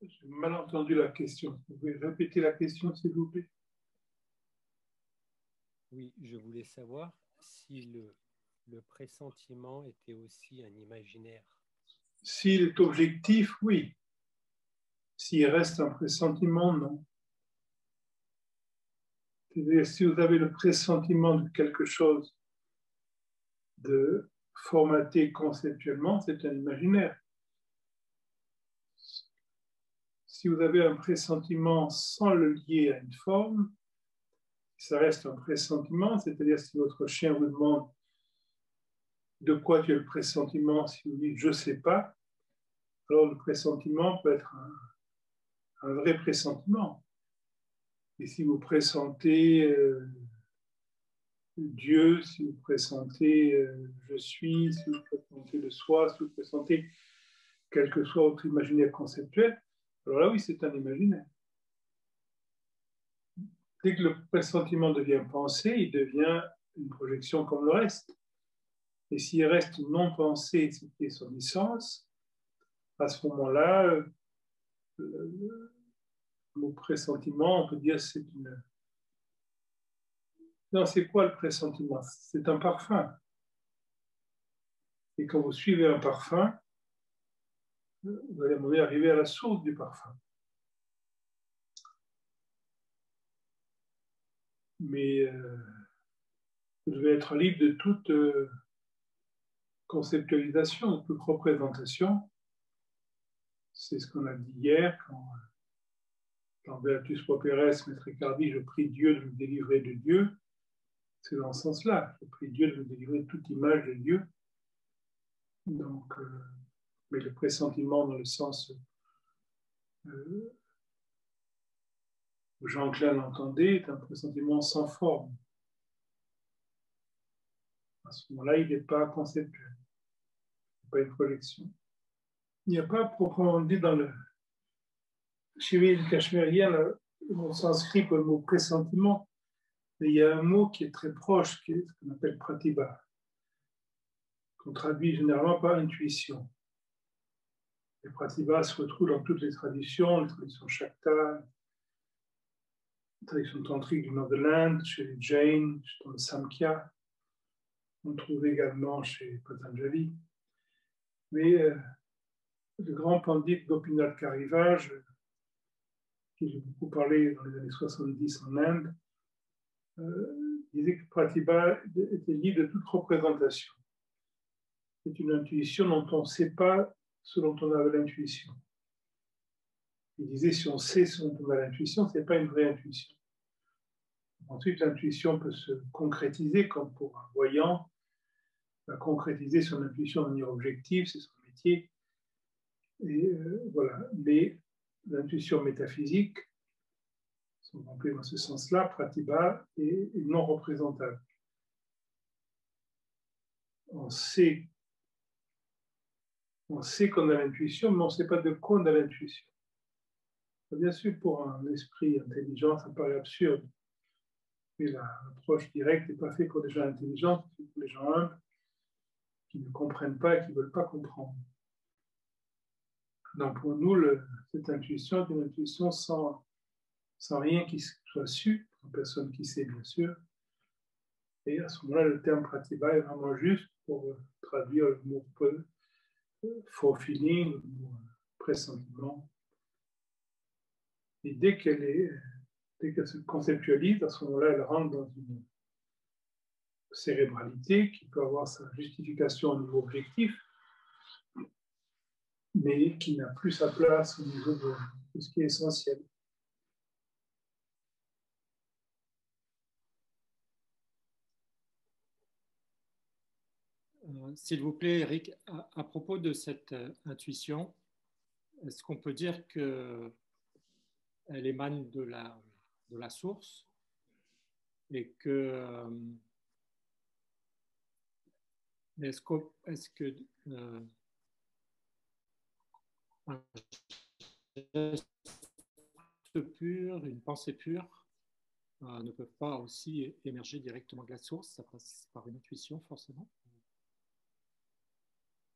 J'ai mal entendu la question. Vous pouvez répéter la question, s'il vous plaît? Oui, je voulais savoir si le pressentiment était aussi un imaginaire. S'il est objectif, oui. S'il reste un pressentiment, non. C'est-à-dire, si vous avez le pressentiment de quelque chose de formaté conceptuellement, c'est un imaginaire. Si vous avez un pressentiment sans le lier à une forme, ça reste un pressentiment, c'est-à-dire si votre chien vous demande de quoi tu as le pressentiment, si vous dites je ne sais pas, alors le pressentiment peut être un vrai pressentiment. Et si vous pressentez Dieu, si vous pressentez je suis, si vous pressentez le soi, si vous pressentez quel que soit votre imaginaire conceptuel, alors là oui, c'est un imaginaire. Dès que le pressentiment devient pensée, il devient une projection comme le reste. Et s'il reste non pensé, ce qui est son licence, à ce moment-là, le mot pressentiment, on peut dire c'est une... Non, c'est quoi le pressentiment? C'est un parfum. Et quand vous suivez un parfum, vous allez à un moment donné arriver à la source du parfum. Mais vous devez être libre de toute conceptualisation, de toute représentation. C'est ce qu'on a dit hier quand Beatus Properes, Maître Riccardi, je prie Dieu de me délivrer de Dieu. C'est dans ce sens-là. Je prie Dieu de me délivrer de toute image de Dieu. Donc, mais le pressentiment dans le sens où Jean-Claude l'entendait est un pressentiment sans forme. À ce moment-là, il n'est pas conceptuel. Il n'est pas une projection. Il n'y a pas proprement dit dans le Shivir cachemérien le sanskrit pour le mot pressentiment, mais il y a un mot qui est très proche, qui est ce qu'on appelle pratibha, qu'on traduit généralement par intuition. Les pratibha se retrouvent dans toutes les traditions Shakta, les traditions tantriques du nord de l'Inde, chez les Jains, dans le Samkhya. On trouve également chez Patanjali. Mais le grand pandit Gopinath Karivaj, qui j'ai beaucoup parlé dans les années 70 en Inde, disait que Pratibha était libre de toute représentation. C'est une intuition dont on ne sait pas ce dont on a l'intuition. Il disait si on sait ce dont on a l'intuition, ce n'est pas une vraie intuition. Ensuite, l'intuition peut se concrétiser, comme pour un voyant, va concrétiser son intuition de manière objective, c'est son métier. Et voilà. Mais l'intuition métaphysique, si on remplit dans ce sens-là, Pratibha est non représentable. On sait qu'on a l'intuition, mais on ne sait pas de quoi on a l'intuition. Bien sûr, pour un esprit intelligent, ça paraît absurde. Mais l'approche directe n'est pas faite pour des gens intelligents, c'est pour les gens humbles qui ne comprennent pas et qui ne veulent pas comprendre. Donc pour nous, cette intuition est une intuition sans rien qui soit su, pour personne qui sait bien sûr. Et à ce moment-là, le terme pratibha est vraiment juste pour traduire le mot faux feeling, le mot pressentiment. Et dès qu'elle se conceptualise, à ce moment-là, elle rentre dans une cérébralité qui peut avoir sa justification au niveau objectif, mais qui n'a plus sa place au niveau de ce qui est essentiel. S'il vous plaît, Eric, à propos de cette intuition, est-ce qu'on peut dire qu'elle émane de la source et que est-ce que un geste pur, une pensée pure ne peuvent pas aussi émerger directement de la source, ça passe par une intuition forcément?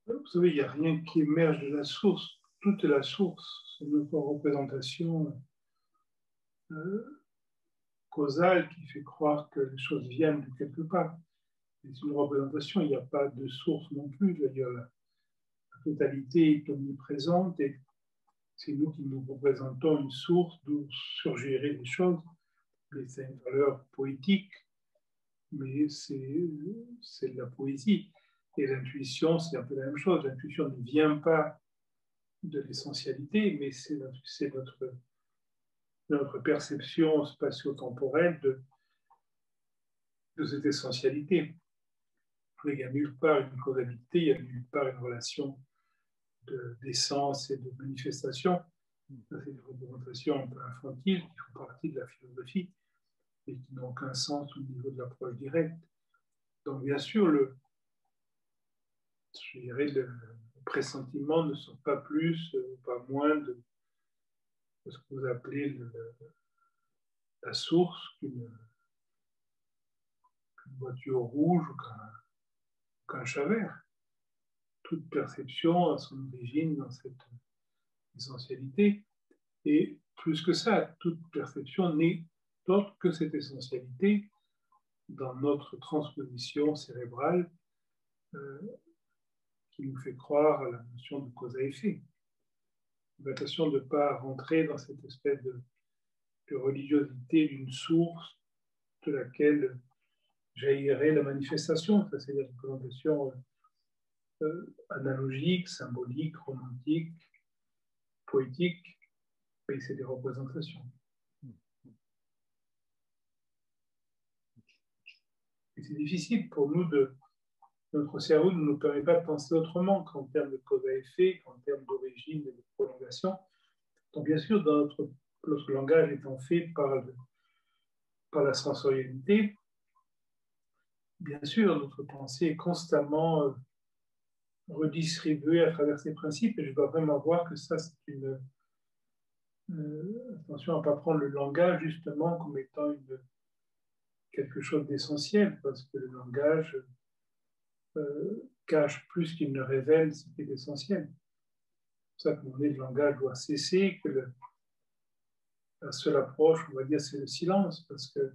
Vous savez, il n'y a rien qui émerge de la source. toute la source, c'est notre représentation causale qui fait croire que les choses viennent de quelque part. C'est une représentation, il n'y a pas de source non plus. D'ailleurs, la totalité est omniprésente et c'est nous qui nous représentons une source d'où surgiraient des choses. Mais c'est une valeur poétique, mais c'est de la poésie. Et l'intuition, c'est un peu la même chose. L'intuition ne vient pas de l'essentialité, mais c'est notre perception spatio-temporelle de cette essentialité. Il n'y a nulle part une causalité, il n'y a nulle part une relation d'essence et de manifestation. C'est des représentations un peu infantiles qui font partie de la philosophie et qui n'ont aucun sens au niveau de l'approche directe. Donc, bien sûr, je dirais, le pressentiment ne sont pas plus ou pas moins de ce que vous appelez la source qu'une voiture rouge ou qu'un chat vert. Toute perception a son origine dans cette essentialité. Et plus que ça, toute perception n'est autre que cette essentialité dans notre transposition cérébrale qui nous fait croire à la notion de cause à effet. Attention de ne pas rentrer dans cette espèce de religiosité d'une source de laquelle jaillirait la manifestation. Ça, c'est des représentations analogiques, symboliques, romantiques, poétiques, mais c'est des représentations. Et c'est difficile pour nous notre cerveau ne nous permet pas de penser autrement qu'en termes de cause à effet, qu'en termes d'origine et de prolongation. Donc, bien sûr, notre langage étant fait par la sensorialité, bien sûr, notre pensée est constamment redistribuée à travers ces principes, et je dois vraiment voir que ça, c'est une... attention à ne pas prendre le langage, justement, comme étant quelque chose d'essentiel, parce que le langage cache plus qu'il ne révèle ce qui est essentiel. C'est pour ça que le langage doit cesser, que la seule approche, on va dire, c'est le silence, parce que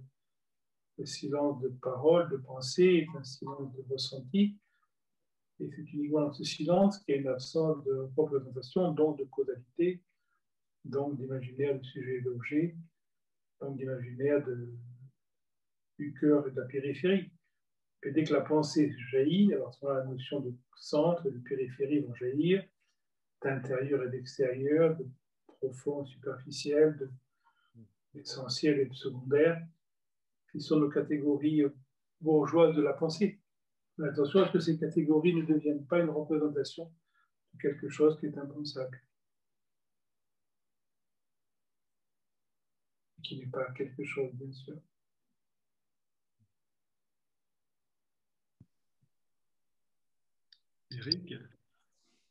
le silence de parole, de pensée, est un silence de ressenti, et c'est uniquement dans ce silence qu'il y a une absence de représentation, donc de causalité, donc d'imaginaire du sujet et d'objet, donc d'imaginaire du cœur et de la périphérie. Et dès que la pensée jaillit, alors la notion de centre et de périphérie vont jaillir, d'intérieur et d'extérieur, de profond et superficiel, d'essentiel et de secondaire, qui sont nos catégories bourgeoises de la pensée. Mais attention à ce que ces catégories ne deviennent pas une représentation de quelque chose qui est impensable, qui n'est pas quelque chose, bien sûr. Eric,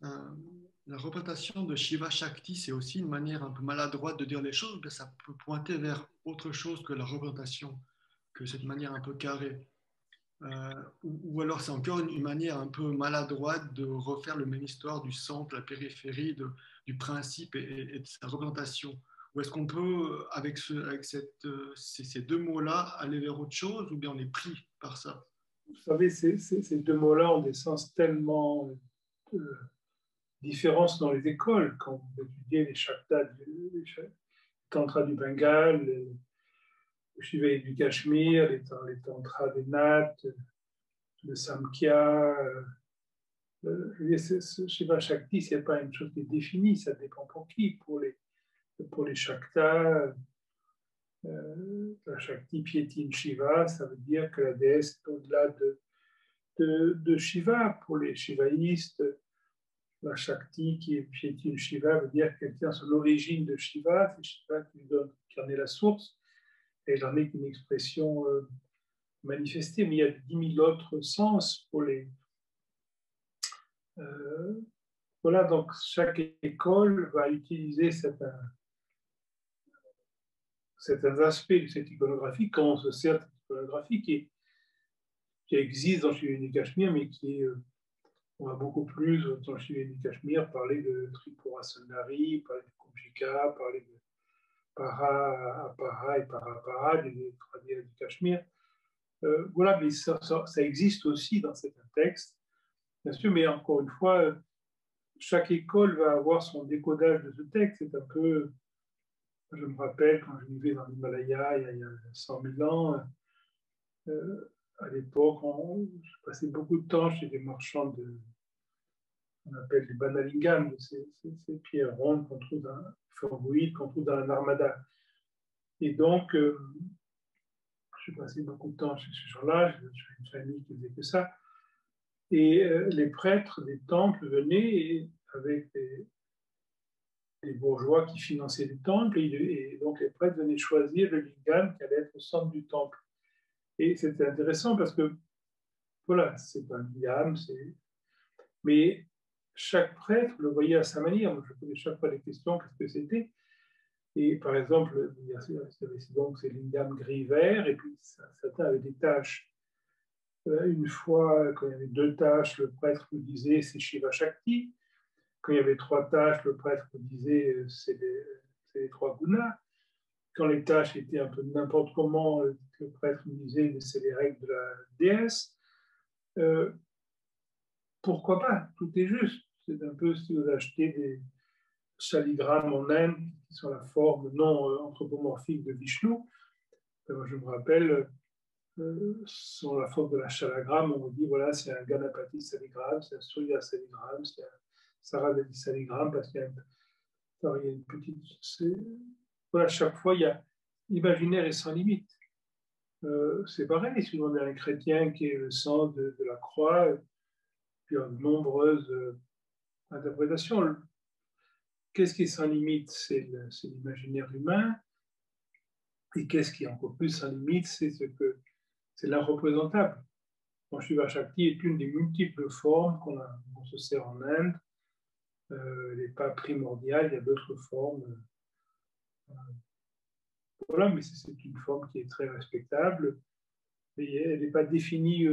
la représentation de Shiva Shakti, c'est aussi une manière un peu maladroite de dire les choses, mais ça peut pointer vers autre chose que la représentation, que cette manière un peu carrée. Ou alors c'est encore une manière un peu maladroite de refaire le même histoire du centre, la périphérie, du principe et de sa représentation. Ou est-ce qu'on peut, avec ces deux mots-là, aller vers autre chose, ou bien on est pris par ça? Vous savez, ces deux mots-là ont des sens tellement différents dans les écoles. Quand vous étudiez les Shaktas, les tantras du Bengale, les Shivaïs du Cachemire, les tantras des Nath, le Samkhya. Shiva Shakti, ce n'est pas une chose qui est définie, ça dépend pour qui. Pour les Shaktas, la Shakti piétine Shiva, ça veut dire que la déesse est au-delà de Shiva. Pour les Shivaïstes, la Shakti qui piétine Shiva veut dire qu'elle tient son origine de Shiva, c'est Shiva qui en est la source, et elle en est une expression manifestée, mais il y a 10 000 autres sens pour les... voilà, donc chaque école va utiliser certains aspects de cette iconographie, quand on se sert de cette iconographie qui existe dans le Shivaïs du Cachemire, mais qui est On va beaucoup plus, dans le Shiva du Cachemire, parler de Tripura Sundari, parler de Kumjika, parler de Para, Apara et Parapara, des trois déesses du Cachemire. Voilà, mais ça existe aussi dans certains textes, bien sûr, mais encore une fois, chaque école va avoir son décodage de ce texte. C'est un peu, je me rappelle quand je vivais dans l'Himalaya il y a 100 000 ans, à l'époque, je passais beaucoup de temps chez des marchands on appelle des banalingam, ces pierres rondes qu'on trouve qu'on trouve dans la Narmada. Et donc, j'ai passé beaucoup de temps chez ces gens-là, j'avais une famille qui faisait que ça. Et les prêtres des temples venaient avec des bourgeois qui finançaient les temples, et donc les prêtres venaient choisir le lingam qui allait être au centre du temple. Et c'était intéressant parce que, voilà, c'est un lingam, mais chaque prêtre le voyait à sa manière. Moi, je posais chaque fois des questions, qu'est-ce que c'était? Et par exemple, il y avait donc ces lingams gris-vert, et puis certains avaient des taches. Une fois, quand il y avait 2 taches, le prêtre me disait c'est Shiva Shakti. Quand il y avait 3 taches, le prêtre me disait c'est les 3 gunas. Quand les taches étaient un peu n'importe comment, le prêtre me disait c'est les règles de la déesse. Pourquoi pas? Tout est juste. C'est un peu si vous achetez des shaligrammes en Inde qui sont la forme non anthropomorphique de Vishnu. Je me rappelle, sur la forme de la shalagramme, on vous dit voilà, c'est un Ganapati saligramme, c'est un Surya saligramme, c'est un Saradhati saligramme, parce qu'il y a une petite. Voilà, chaque fois, il y a l'imaginaire est sans limite. C'est pareil, si on a un chrétien qui est le sang de la croix, puis il y a de nombreuses interprétations. Qu'est-ce qui est sans limite? C'est l'imaginaire humain. Et qu'est-ce qui est encore plus sans limite? C'est l'inreprésentable. Mon Shiva Shakti est une des multiples formes qu'on se sert en Inde. Elle n'est pas primordiale, il y a d'autres formes. Voilà, mais c'est une forme qui est très respectable. Et elle n'est pas définie.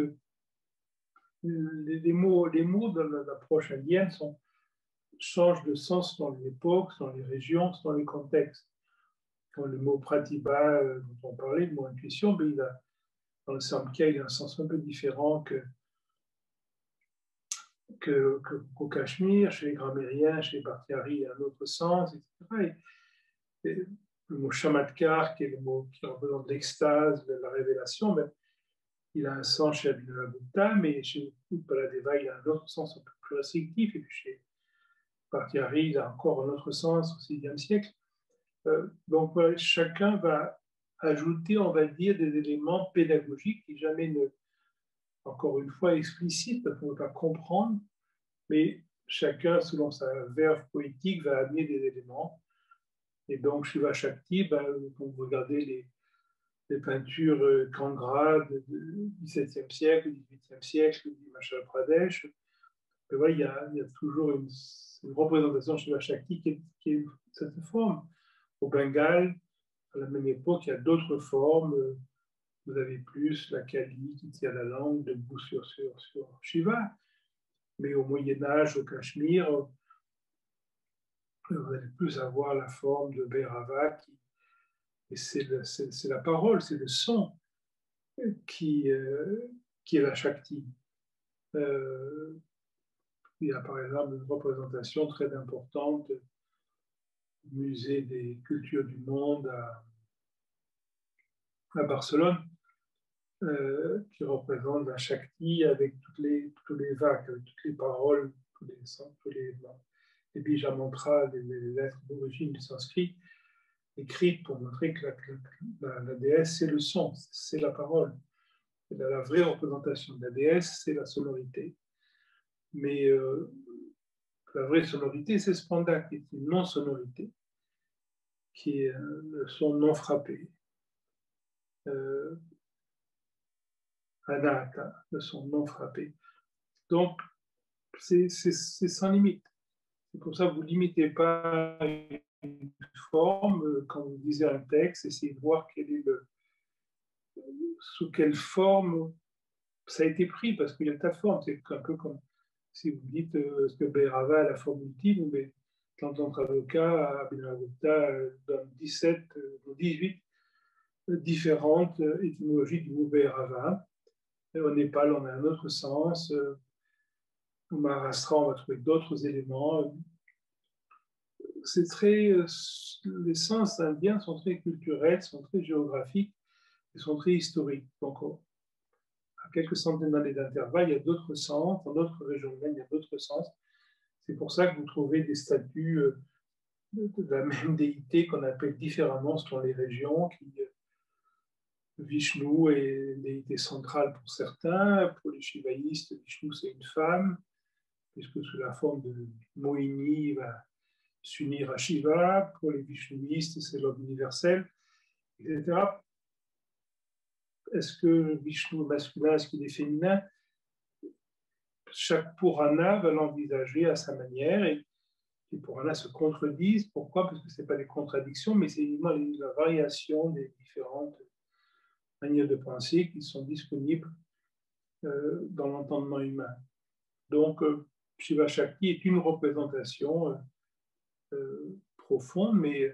Les mots dans l'approche indienne changent de sens dans les époques, dans les régions, dans les contextes. Quand le mot pratibha, dont on parlait, le mot intuition, dans le Samkhya, il a un sens un peu différent qu'au Cachemire, chez les grammairiens, chez les Bhartiari, il y a un autre sens, etc. Et le mot chamatkar, qui est le mot qui représente l'extase, la révélation, mais il a un sens chez Abhinav Gupta, mais chez Baladeva, il a un autre sens un peu plus restrictif, et puis chez Bhartiari, il a encore un autre sens au VIe siècle. Donc, voilà, chacun va ajouter, on va dire, des éléments pédagogiques qui jamais encore une fois, explicites, parce qu'on ne peut pas comprendre, mais chacun, selon sa verve poétique, va amener des éléments. Et donc, Shiva Shakti, quand vous regardez les peintures Kangra du XVIIe siècle, du XVIIIe siècle, du Himachal Pradesh, voilà, il y a toujours une représentation de Shiva Shakti qui est cette forme. Au Bengale, à la même époque, il y a d'autres formes. Vous avez plus la Kali qui tient la langue debout sur Shiva. Mais au Moyen-Âge, au Cachemire, vous allez plus avoir la forme de Bhairava, et c'est la parole, c'est le son qui est la Shakti. Il y a par exemple une représentation très importante du musée des cultures du monde à Barcelone, qui représente la Shakti avec tous les vagues, avec toutes les paroles, tous les bija mantras, les lettres d'origine du sanskrit, écrites pour montrer que la déesse, c'est le son, c'est la parole. La vraie représentation de la déesse, c'est la sonorité. Mais la vraie sonorité, c'est Spanda, qui est une non-sonorité, qui est le son non frappé. Anahata, le son non frappé. Donc, c'est sans limite. C'est pour ça que vous ne limitez pas une forme quand vous lisez un texte, essayez de voir sous quelle forme ça a été pris, parce qu'il y a tas de formes. C'est un peu comme Si vous dites est-ce que Bhairava a la forme ultime, mais dans Travuka, Abhinavagupta donne 17 ou 18 différentes étymologies du mot Bhairava. Au Népal, on a un autre sens. Au Maharashtra, on va trouver d'autres éléments. C'est très, les sens indiens sont très culturels, sont très géographiques et sont très historiques. Donc, à quelques centaines d'années d'intervalle, il y a d'autres sens. Dans d'autres régions de l'Inde, il y a d'autres sens. C'est pour ça que vous trouvez des statues de la même déité qu'on appelle différemment selon les régions. Vishnu est une déité centrale pour certains. Pour les shivaïstes, Vishnu, c'est une femme, puisque sous la forme de Mohini, il va s'unir à Shiva. Pour les vishnuistes, c'est l'homme universel, etc. Est-ce que Vishnu est masculin, est-ce qu'il est féminin? Chaque Purana va l'envisager à sa manière et les Puranas se contredisent. Pourquoi? Parce que ce n'est pas des contradictions, mais c'est uniquement la variation des différentes manières de penser qui sont disponibles dans l'entendement humain. Donc, Shiva Shakti est une représentation profonde, mais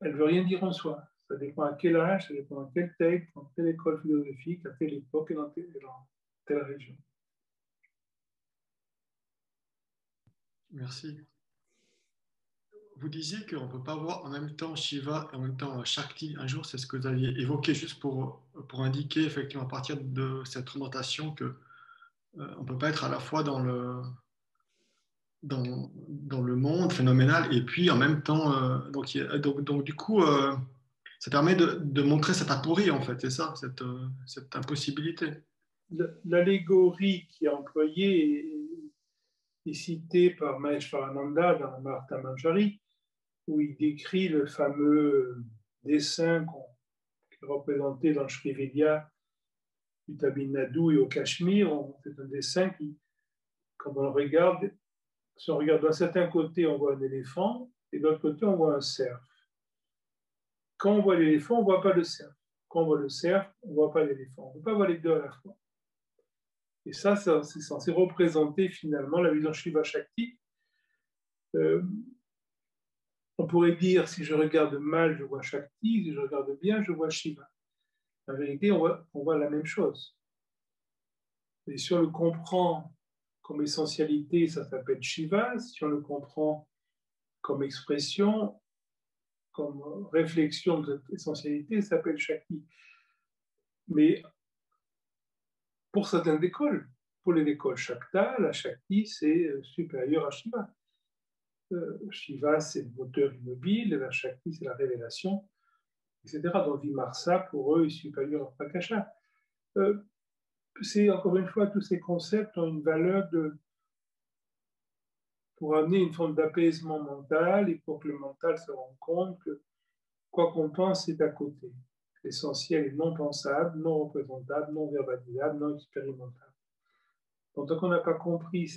elle ne veut rien dire en soi. Ça dépend à quel âge, ça dépend à quel texte, dans quelle école philosophique, à quelle époque et dans telle région. Merci. Vous disiez qu'on ne peut pas voir en même temps Shiva et en même temps Shakti un jour, c'est ce que vous aviez évoqué juste pour indiquer effectivement à partir de cette représentation que on ne peut pas être à la fois dans le monde phénoménal et puis en même temps, donc du coup, ça permet de montrer cette aporie en fait, c'est ça, cette impossibilité. L'allégorie qui est employée est citée par Maheshwarananda dans Martha Manjari, où il décrit le fameux dessin qui est représenté dans le Srividya du Tamil Nadu et au Cachemire. C'est un dessin qui, quand on le regarde, si on regarde d'un certain côté, on voit un éléphant, et de l'autre côté, on voit un cerf. Quand on voit l'éléphant, on ne voit pas le cerf. Quand on voit le cerf, on ne voit pas l'éléphant. On ne peut pas voir les deux à la fois. Et ça, c'est censé représenter finalement la vision Shiva Shakti. On pourrait dire, si je regarde mal, je vois Shakti, si je regarde bien, je vois Shiva. En vérité, on voit la même chose. Et si on le comprend comme essentialité, ça s'appelle Shiva. Si on le comprend comme expression, comme réflexion de cette essentialité, ça s'appelle Shakti. Mais pour certaines écoles, pour les écoles Shakta, la Shakti, c'est supérieur à Shiva. Shiva, c'est le moteur immobile, la Shakti, c'est la révélation, etc. Donc Vimarsa, pour eux, est supérieur à Prakasha. C'est encore une fois, tous ces concepts ont une valeur pour amener une forme d'apaisement mental et pour que le mental se rende compte que quoi qu'on pense, c'est à côté. L'essentiel est non pensable, non représentable, non verbalisable, non expérimentable. Donc, tant qu'on n'a pas compris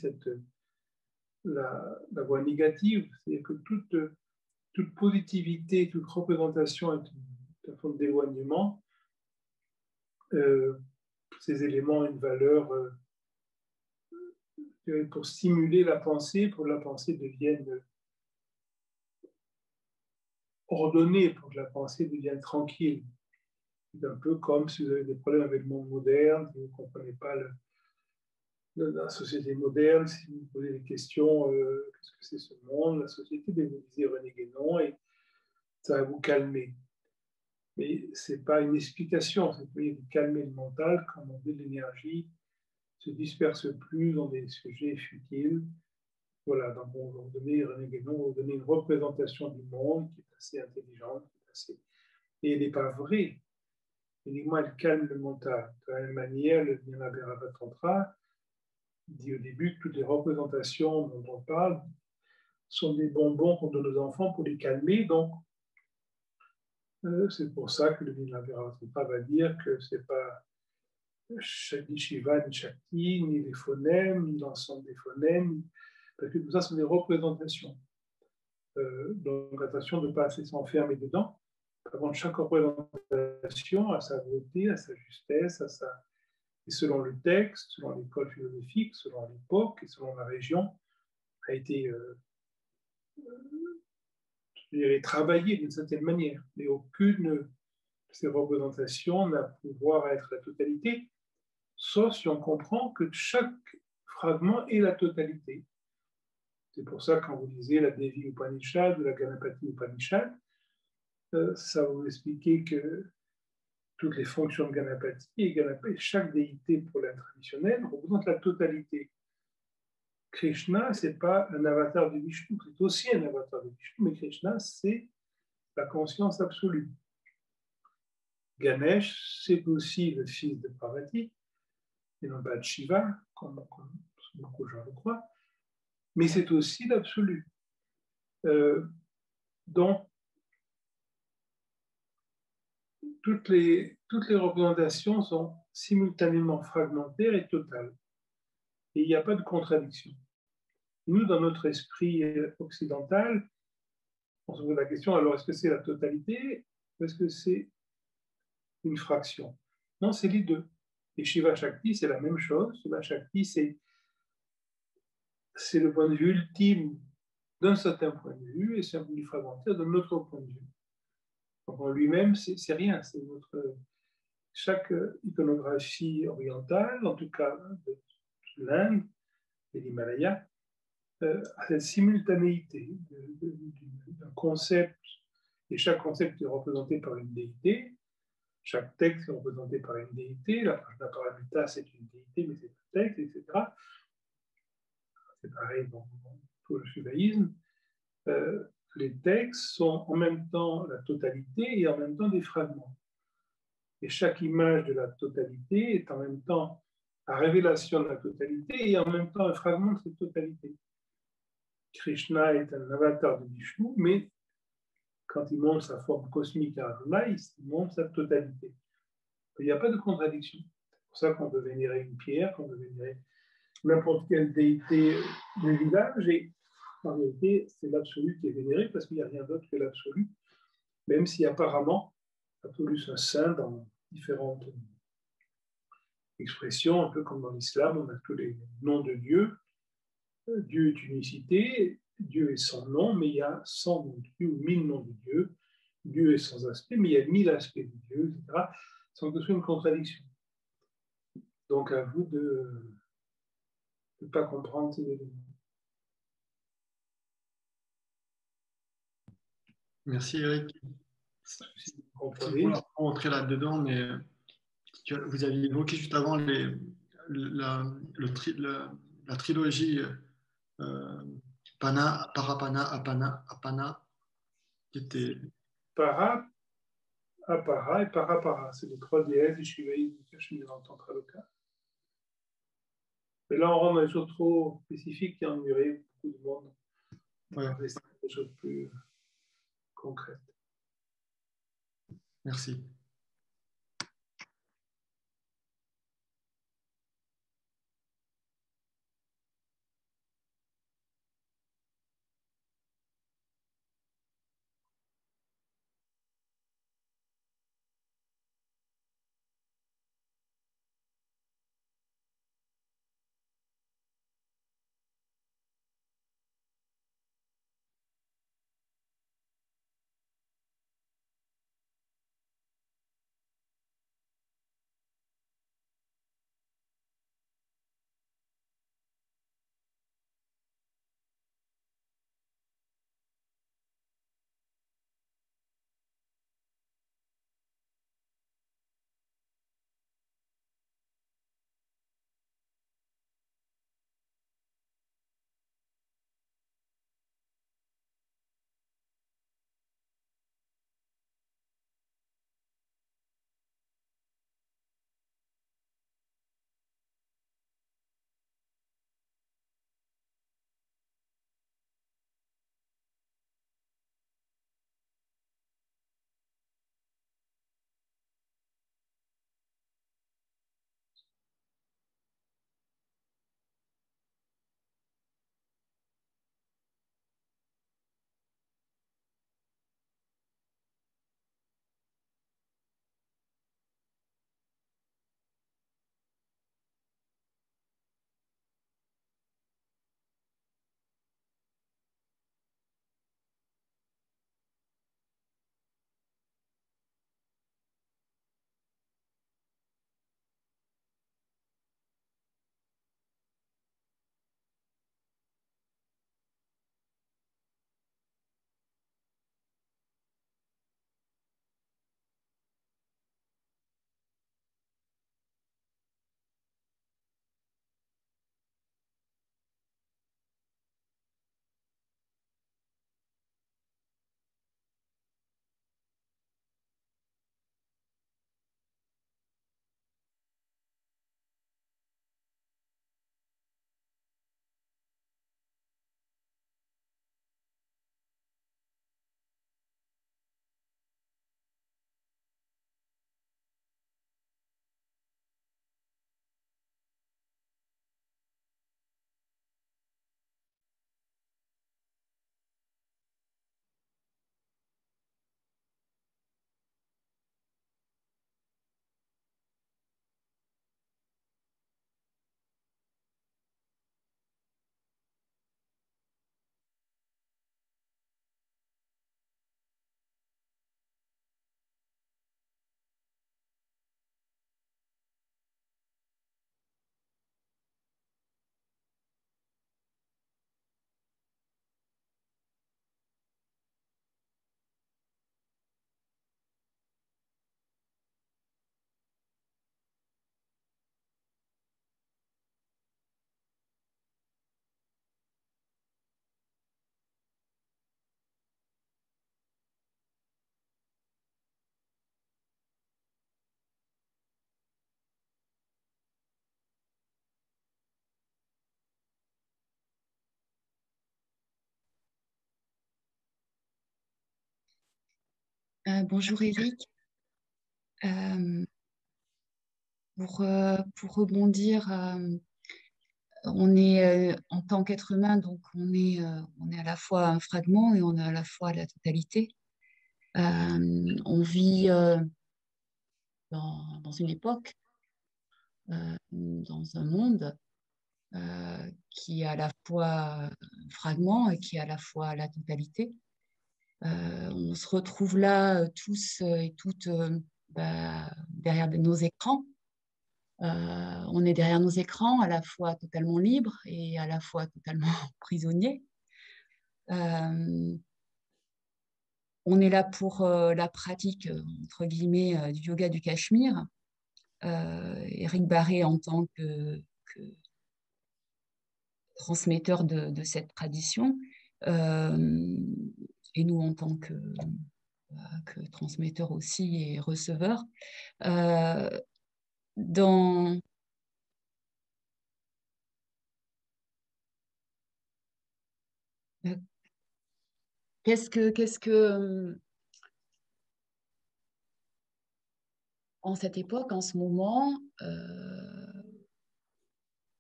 la voie négative, c'est que toute positivité, toute représentation est une forme d'éloignement. Ces éléments ont une valeur pour stimuler la pensée, pour que la pensée devienne ordonnée, pour que la pensée devienne tranquille. C'est un peu comme si vous avez des problèmes avec le monde moderne, si vous ne comprenez pas la société moderne, si vous vous posez des questions, qu'est-ce que c'est ce monde, la société, vous lisez René Guénon et ça va vous calmer. Mais ce n'est pas une explication, c'est pour calmer le mental quand on veut de l'énergie se disperse plus dans des sujets futiles. Voilà, donc on va vous donner, René Guénon va vous donner une représentation du monde qui est assez intelligente, et elle n'est pas vraie. Uniquement, elle calme le mental. De la même manière, le Jnana Tantra dit au début que toutes les représentations dont on parle sont des bonbons qu'on donne aux enfants pour les calmer. Donc, c'est pour ça que le Jnana Tantra va dire que ce n'est pas ni Shiva, ni Shakti, ni les phonèmes, ni l'ensemble des phonèmes, parce que tout ça sont des représentations. Donc, attention de ne pas s'enfermer dedans. Par contre, chaque représentation a sa beauté, a sa justesse, a sa et selon le texte, selon l'école philosophique, selon l'époque et selon la région, a été travaillé d'une certaine manière. Mais aucune de ces représentations n'a pouvoir être la totalité, sauf si on comprend que chaque fragment est la totalité. C'est pour ça, quand vous lisez la Devi Upanishad ou la Ganapati Upanishad, ça va vous expliquer que toutes les fonctions de Ganapati et chaque déité pour l'Inde traditionnelle représente la totalité. Krishna, ce n'est pas un avatar de Vishnu, c'est aussi un avatar de Vishnu, mais Krishna, c'est la conscience absolue. Ganesh, c'est aussi le fils de Parvati, et non pas de Shiva, comme beaucoup de gens le croient, mais c'est aussi l'absolu. Donc, toutes les représentations sont simultanément fragmentaires et totales. Et il n'y a pas de contradiction. Nous, dans notre esprit occidental, on se pose la question, alors est-ce que c'est la totalité ou est-ce que c'est une fraction? Non, c'est les deux. Et Shiva Shakti, c'est la même chose. Shiva Shakti, c'est le point de vue ultime d'un certain point de vue et c'est un point de vue fragmentaire d'un autre point de vue. Donc en lui-même, c'est rien. C'est chaque iconographie orientale, en tout cas de l'Inde et l'Himalaya, à cette simultanéité d'un concept, et chaque concept est représenté par une déité, chaque texte est représenté par une déité, la Paramita c'est une déité, mais c'est un texte, etc. C'est pareil dans tout le judaïsme. Les textes sont en même temps la totalité et en même temps des fragments. Et chaque image de la totalité est en même temps la révélation de la totalité et en même temps un fragment de cette totalité. Krishna est un avatar de Vishnu, mais quand il montre sa forme cosmique à Arjuna, il montre sa totalité. Il n'y a pas de contradiction. C'est pour ça qu'on peut vénérer une pierre, qu'on peut vénérer n'importe quelle déité du village, et en réalité, c'est l'absolu qui est vénéré parce qu'il n'y a rien d'autre que l'absolu, même si apparemment, l'absolu c'est un saint dans différentes expressions, un peu comme dans l'islam, on a tous les noms de Dieu. Dieu est unicité, Dieu est sans nom, mais il y a 100 noms de Dieu ou 1000 noms de Dieu. Dieu est sans aspect, mais il y a 1000 aspects de Dieu, etc. Sans que ce soit une contradiction. Donc à vous de ne pas comprendre ces éléments. Merci Eric. Si vous comprenez. On va rentrer là-dedans, mais vous avez évoqué juste avant la trilogie Pana, Parapana, Apana, qui était... Para, Apara et Parapara, c'est les trois déesses du shivaïsme du Cachemire en Tantra-Loka. Mais là, on rentre dans des choses trop spécifiques qui ennuieraient beaucoup de monde. On va rester dans des choses plus concrètes. Merci. Bonjour Eric. Pour rebondir, on est en tant qu'être humain, donc on est à la fois un fragment et on est à la fois la totalité. On vit dans une époque, dans un monde qui est à la fois un fragment et qui est à la fois la totalité. On se retrouve là tous et toutes derrière nos écrans. On est derrière nos écrans, à la fois totalement libres et à la fois totalement prisonniers. On est là pour la pratique, entre guillemets, du yoga du Cachemire. Éric Barré en tant que transmetteur de cette tradition, et nous en tant que transmetteur aussi et receveur. Dans qu'est-ce que en cette époque, en ce moment,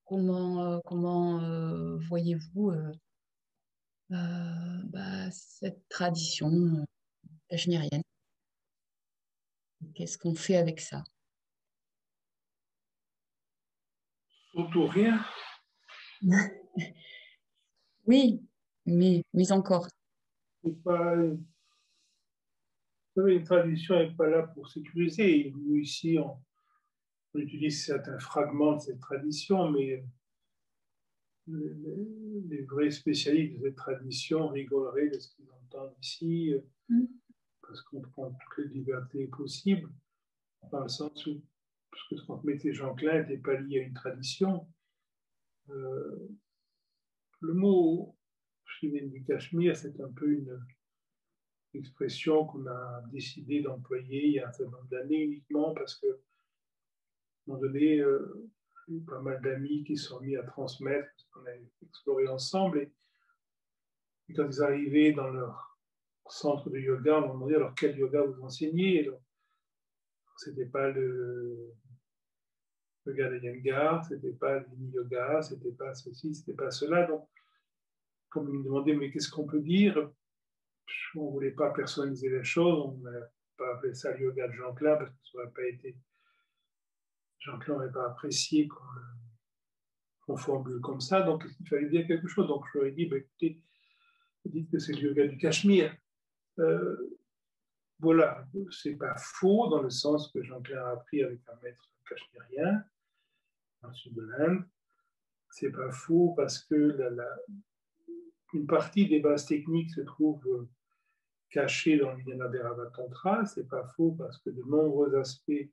comment voyez-vous cette tradition cachemirienne? Qu'est-ce qu'on fait avec ça? Surtout rien. Oui, mais encore. C'est pas, vous savez, une tradition n'est pas là pour sécuriser. Nous, ici, on utilise certains fragments de cette tradition, mais les vrais spécialistes de cette tradition rigoleraient de ce qu'ils entendent ici, parce qu'on prend toutes les libertés possibles, dans le sens où ce que transmettait Jean Klein n'était pas lié à une tradition. Le mot Shriven du Cachemire, c'est un peu une expression qu'on a décidé d'employer il y a un certain nombre d'années uniquement parce que, à un moment donné, j'ai eu pas mal d'amis qui sont mis à transmettre ce qu'on a exploré ensemble. Et quand ils arrivaient dans leur centre de yoga, on leur demandait alors quel yoga vous enseignez. C'était pas le yoga d'Iyengar, c'était pas le Yin yoga, c'était pas ceci, c'était pas cela. Donc, comme ils me demandaient mais qu'est-ce qu'on peut dire, on ne voulait pas personnaliser les choses, on n'a pas appelé ça le yoga de Jean Klein parce que ça n'aurait pas été. Jean Klein n'aurait pas apprécié qu'on formule comme ça, donc il fallait dire quelque chose. Donc je leur ai dit, écoutez, dites que c'est le yoga du Cachemire. Voilà, c'est pas faux dans le sens que Jean Klein a appris avec un maître cachemérien dans le sud de l'Inde. C'est pas faux parce que une partie des bases techniques se trouve cachée dans le Vijnana Tantra. C'est pas faux parce que de nombreux aspects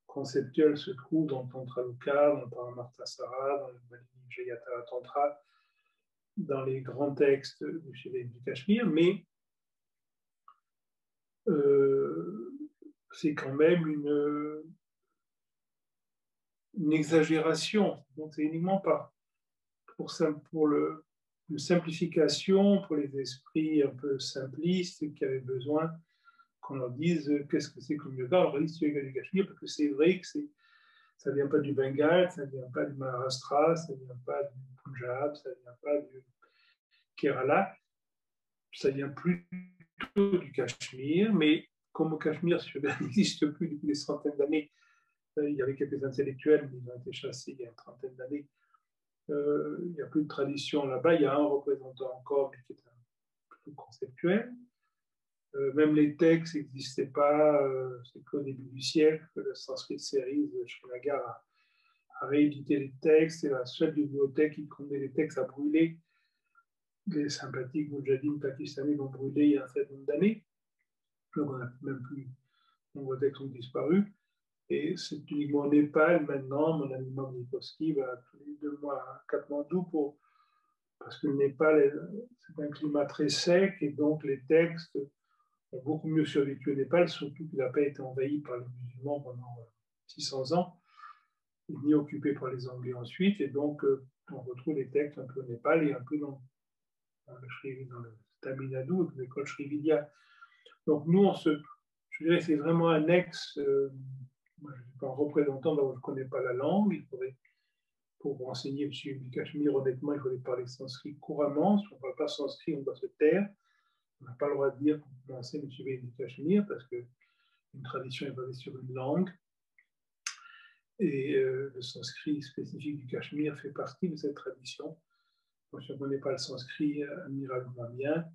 conceptuels se trouvent dans le Tantra Loka, dans le Paramarthasara, dans le Malini Jayatara Tantra, dans les grands textes du Cachemire, mais c'est quand même une exagération. Donc, c'est uniquement pas pour une simplification, pour les esprits un peu simplistes qui avaient besoin qu'on leur dise qu'est-ce que c'est que le yoga. Alors, c'est le yoga du Cachemire, parce que c'est vrai que ça ne vient pas du Bengale, ça ne vient pas du Maharashtra, ça ne vient pas du Punjab, ça ne vient pas du Kerala, ça vient plutôt du Cachemire, mais comme au Cachemire, ce yoga n'existe plus depuis des centaines d'années, il y avait quelques intellectuels, mais ils ont été chassés il y a une trentaine d'années. Il n'y a plus de tradition là-bas. Il y a un représentant encore, mais qui est un peu conceptuel. Même les textes n'existaient pas. C'est qu'au début du siècle que le Sanskrit Series de Srinagar a réédité les textes. C'est la seule bibliothèque qui contenait les textes à brûler. Les sympathiques moudjahidines pakistanais l'ont brûlé il y a un certain nombre d'années. Donc on n'a même plus. De nombreux textes ont disparu. Et c'est uniquement au Népal maintenant. Mon ami Mamnikovski va tous les 2 mois à Katmandou parce que le Népal, c'est un climat très sec et donc les textes ont beaucoup mieux survécu au Népal, surtout qu'il n'a pas été envahi par les musulmans pendant 600 ans, ni occupé par les Anglais ensuite. Et donc, on retrouve les textes un peu au Népal et un peu dans le Tamil Nadu, l'école Sri Vidya. Donc, nous, je dirais que c'est vraiment annexe. Moi, je ne suis pas un représentant, donc je ne connais pas la langue. Il faudrait, pour enseigner M. du Cachemire, honnêtement, il faudrait parler sanskrit couramment. Si on ne parle pas sanskrit, on doit se taire. On n'a pas le droit de dire qu'on enseigne M. du Cachemire parce qu'une tradition est basée sur une langue. Et le sanskrit spécifique du Cachemire fait partie de cette tradition. Donc, si on ne connaît pas le sanskrit admirablement bien,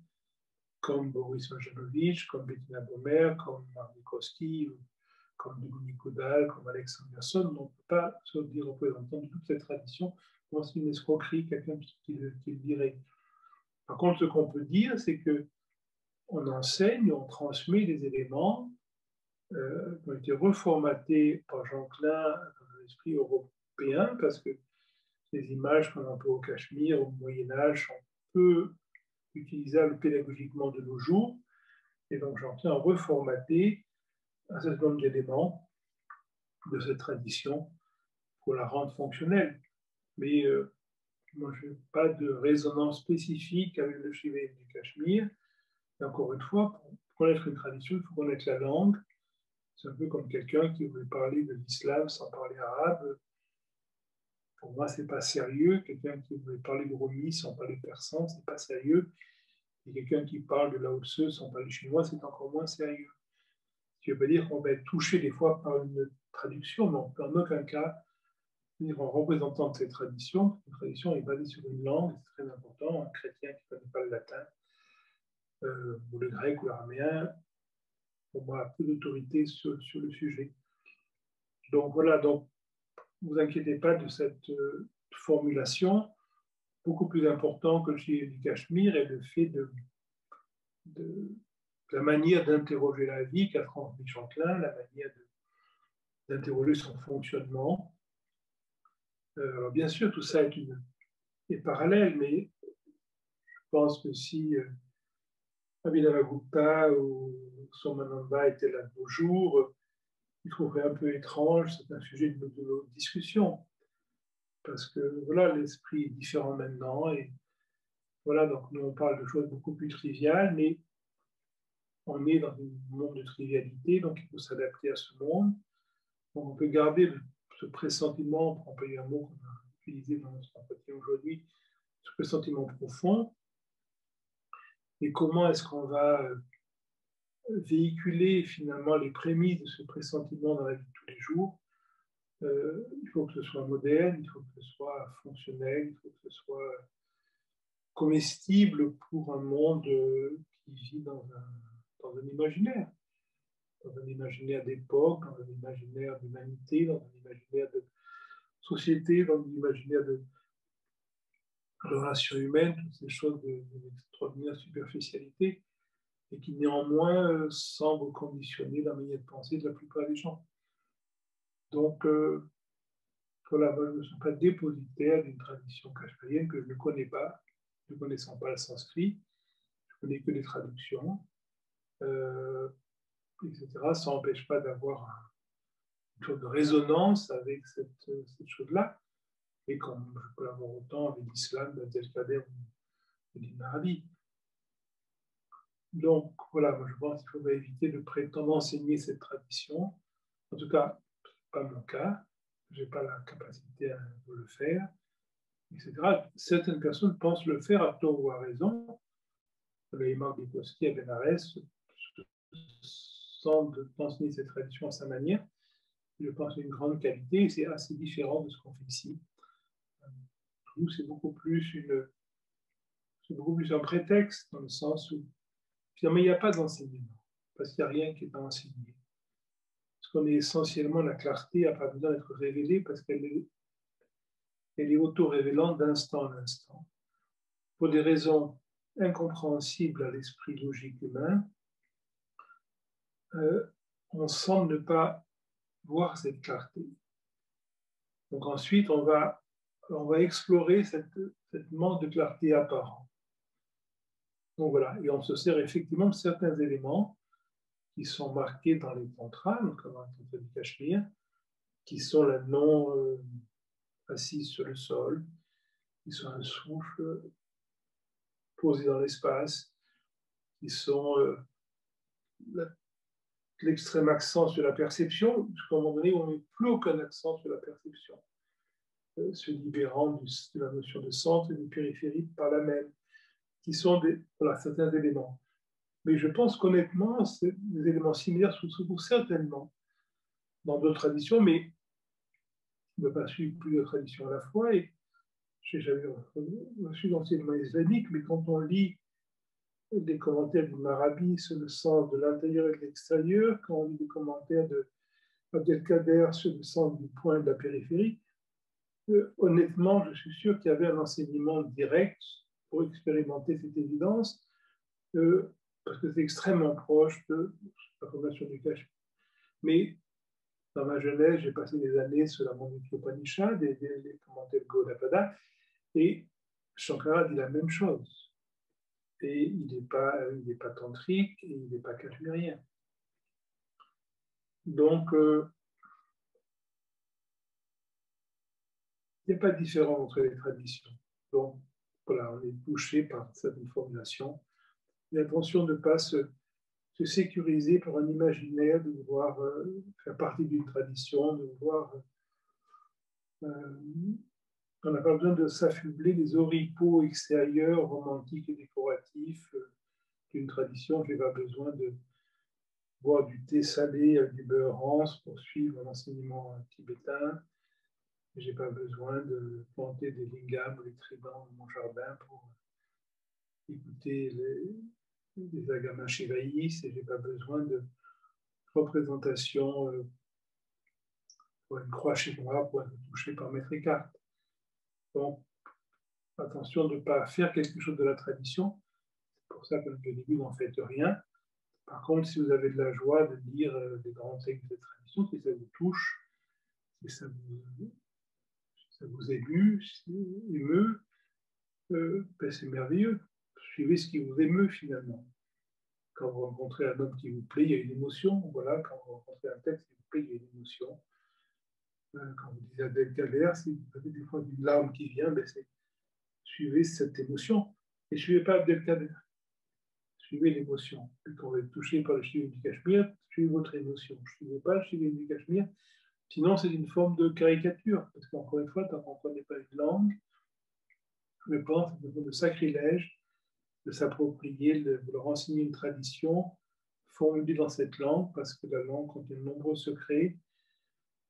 comme Boris Majanovich, comme Bettina Bomer, comme Mark Minkowski, comme Duguni Kodal, comme Alexandre Gerson, on ne peut pas se dire représentant de toute cette tradition. C'est une escroquerie, quelqu'un qui le dirait. Par contre, ce qu'on peut dire, c'est qu'on enseigne, on transmet des éléments qui ont été reformatés par Jean Klein dans l'esprit européen, parce que les images qu'on a au Cachemire, au Moyen-Âge, sont peu utilisables pédagogiquement de nos jours. Et donc, Jean Klein a reformaté un certain nombre d'éléments de cette tradition pour la rendre fonctionnelle. Mais moi, je n'ai pas de résonance spécifique avec le Shivaïsme du Cachemire. Et encore une fois, pour connaître une tradition, il faut connaître la langue. C'est un peu comme quelqu'un qui voulait parler de l'islam sans parler arabe. Pour moi, ce n'est pas sérieux. Quelqu'un qui voulait parler de Rumi sans parler persan, ce n'est pas sérieux. Et quelqu'un qui parle de Lao Tse sans parler chinois, c'est encore moins sérieux. Ce qui veut pas dire qu'on va être touché des fois par une traduction, mais on peut en aucun cas dire en représentant de cette tradition. Une tradition est basée sur une langue, c'est très important. Un chrétien qui ne connaît pas le latin, ou le grec ou l'araméen, pour moi, a peu d'autorité sur le sujet. Donc voilà, donc ne vous inquiétez pas de cette formulation. Beaucoup plus important que le Shivaïsme du Cachemire est le fait de la manière d'interroger la vie qu'a transmis Jean Klein, la manière d'interroger son fonctionnement. Alors bien sûr, tout ça est parallèle, mais je pense que si Abhidhamma-Gupta ou Somananda étaient là de nos jours, ils trouveraient un peu étrange, c'est un sujet de notre discussion, parce que voilà, l'esprit est différent maintenant, et voilà, donc nous on parle de choses beaucoup plus triviales, mais on est dans un monde de trivialité, donc il faut s'adapter à ce monde. Donc on peut garder ce pressentiment, pour employer un mot qu'on a utilisé dans notre entretien aujourd'hui, ce pressentiment profond. Et comment est-ce qu'on va véhiculer finalement les prémices de ce pressentiment dans la vie de tous les jours? Il faut que ce soit moderne, il faut que ce soit fonctionnel, il faut que ce soit comestible pour un monde qui vit dans un imaginaire. Dans un imaginaire d'époque, dans un imaginaire d'humanité, dans un imaginaire de société, dans un imaginaire de relations humaines, toutes ces choses d'extraordinaire superficialité, et qui néanmoins semblent conditionner la manière de penser de la plupart des gens. Donc, voilà, moi, je ne suis pas dépositaire d'une tradition kashmirienne que je ne connais pas, ne connaissant pas le sanskrit, je ne connais que les traductions, etc. Ça n'empêche pas d'avoir une sorte de résonance avec cette chose-là, et comme je peux l'avoir autant avec l'islam, d'Abdelkader ou d'Ibn Arabi. Donc, voilà, moi je pense qu'il faudrait éviter de prétendre enseigner cette tradition. En tout cas, ce n'est pas mon cas. Je n'ai pas la capacité de le faire, etc. Certaines personnes pensent le faire à tort ou à raison. Le imam Bikoski à Benares semble enseigner cette tradition à sa manière. Je pense que c'est une grande qualité et c'est assez différent de ce qu'on fait ici. Nous, c'est beaucoup plus un prétexte, dans le sens où finalement il n'y a pas d'enseignement, parce qu'il n'y a rien qui est à enseigner. Parce qu'on est essentiellement la clarté, n'a pas besoin d'être révélée, parce qu'elle est auto-révélante d'instant en instant. Pour des raisons incompréhensibles à l'esprit logique humain, on semble ne pas voir cette clarté. Donc ensuite, on va explorer cette manque de clarté apparent. Donc voilà, et on se sert effectivement de certains éléments qui sont marqués dans les tantras, notamment le tantra du Cachemire, qui sont la non assise sur le sol, qui sont un souffle posé dans l'espace, qui sont l'extrême accent sur la perception, jusqu'à un moment donné, on ne met plus aucun accent sur la perception, se libérant de la notion de centre et de périphérie par la même, qui sont voilà, certains éléments. Mais je pense qu'honnêtement, des éléments similaires se trouvent certainement dans d'autres traditions, mais je ne peux pas suivre plusieurs traditions à la fois. Et j'avais reçu l'enseignement islamique, mais quand on lit des commentaires du Marabi sur le sens de l'intérieur et de l'extérieur, quand on lit des commentaires de Abdelkader sur le sens du point de la périphérie, honnêtement, je suis sûr qu'il y avait un enseignement direct pour expérimenter cette évidence, parce que c'est extrêmement proche de la formation du Cachemire. Mais dans ma jeunesse, j'ai passé des années sur la Mandukya Upanishad et les commentaires de Gaudapada, et Shankara dit la même chose. Et il n'est pas tantrique et il n'est pas cachemérien. Donc, il n'y a pas de différence entre les traditions. Donc, voilà, on est touché par cette formulation. Et attention de ne pas se sécuriser par un imaginaire, de vouloir faire partie d'une tradition, de vouloir... on n'a pas besoin de s'affubler des oripeaux extérieurs, romantiques et décoratifs d'une tradition. Je n'ai pas besoin de boire du thé salé avec du beurre rance pour suivre l'enseignement tibétain. Je n'ai pas besoin de planter des lingams ou des tridents dans mon jardin pour écouter les agamas shivaïs, et je n'ai pas besoin de représentation pour une croix chez moi pour être touché par Maître Eckhart. Donc, attention de ne pas faire quelque chose de la tradition. C'est pour ça que, au début, n'en faites rien. Par contre, si vous avez de la joie de lire des grands textes de tradition, si ça vous touche, si ça vous émeut, ben c'est merveilleux. Suivez ce qui vous émeut finalement. Quand vous rencontrez un homme qui vous plaît, il y a une émotion. Voilà, quand vous rencontrez un texte qui vous plaît, il y a une émotion. Quand vous lisez Abdelkader, si vous avez des fois une larme qui vient, ben suivez cette émotion. Et ne suivez pas Abdelkader. Suivez l'émotion. Et quand vous êtes touché par le Shiva du Cachemire, suivez votre émotion. Ne suivez pas le Shiva du Cachemire. Sinon, c'est une forme de caricature. Parce qu'encore une fois, tant qu'on ne connaît pas une langue, je pense que c'est une forme de sacrilège de s'approprier, de leur enseigner une tradition formulée dans cette langue, parce que la langue contient de nombreux secrets.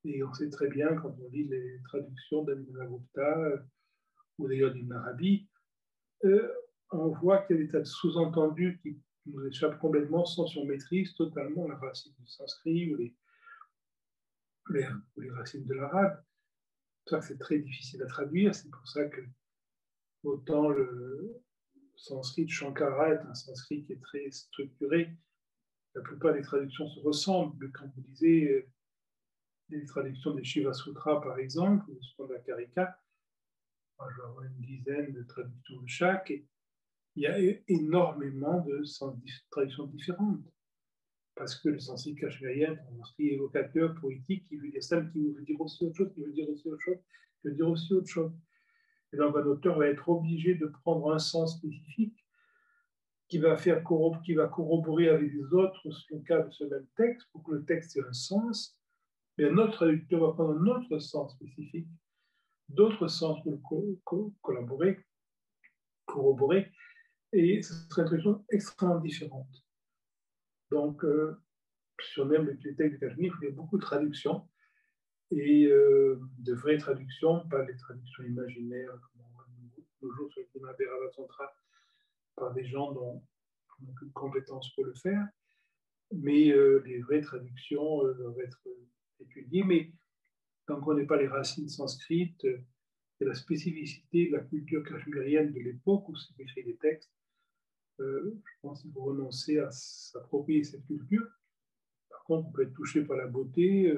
Et on sait très bien, quand on lit les traductions d'Avinavagupta ou d'ailleurs du Marabi, on voit qu'il y a des tas de sous-entendus qui nous échappent complètement sans qu'on maîtrise totalement la racine du sanskrit ou les racines de l'arabe. Ça, c'est très difficile à traduire. C'est pour ça que autant le sanskrit de Shankara est un sanskrit qui est très structuré. La plupart des traductions se ressemblent. Mais quand vous lisez les traductions des Shiva Sutras, par exemple, ou de Spandakarika, je vais avoir une dizaine de traductions de chaque, et il y a énormément de traductions différentes. Parce que le sanskrit cachemérien est un sanskrit évocateur, poétique, qui veut dire ça, qui veut dire aussi autre chose, qui veut dire aussi autre chose, qui veut dire aussi autre chose. Et donc, un auteur va être obligé de prendre un sens spécifique qui va corroborer avec les autres sur le cas de ce même texte pour que le texte ait un sens. Et un autre traducteur va prendre un autre sens spécifique, d'autres sens pour corroborer. Et ce serait une traduction extrêmement différente. Donc, si on aime les textes de Cachemire, il y a beaucoup de traductions et de vraies traductions, pas les traductions imaginaires, comme on voit nos jours sur le Dima Bhairava-tantra, par des gens dont on n'a aucune compétence pour le faire, mais les vraies traductions doivent être étudiées. Mais tant qu'on n'est pas les racines sanskrites et la spécificité de la culture cachemirienne de l'époque où s'est écrit les textes, je pense qu'il faut renoncer à s'approprier cette culture. Par contre, on peut être touché par la beauté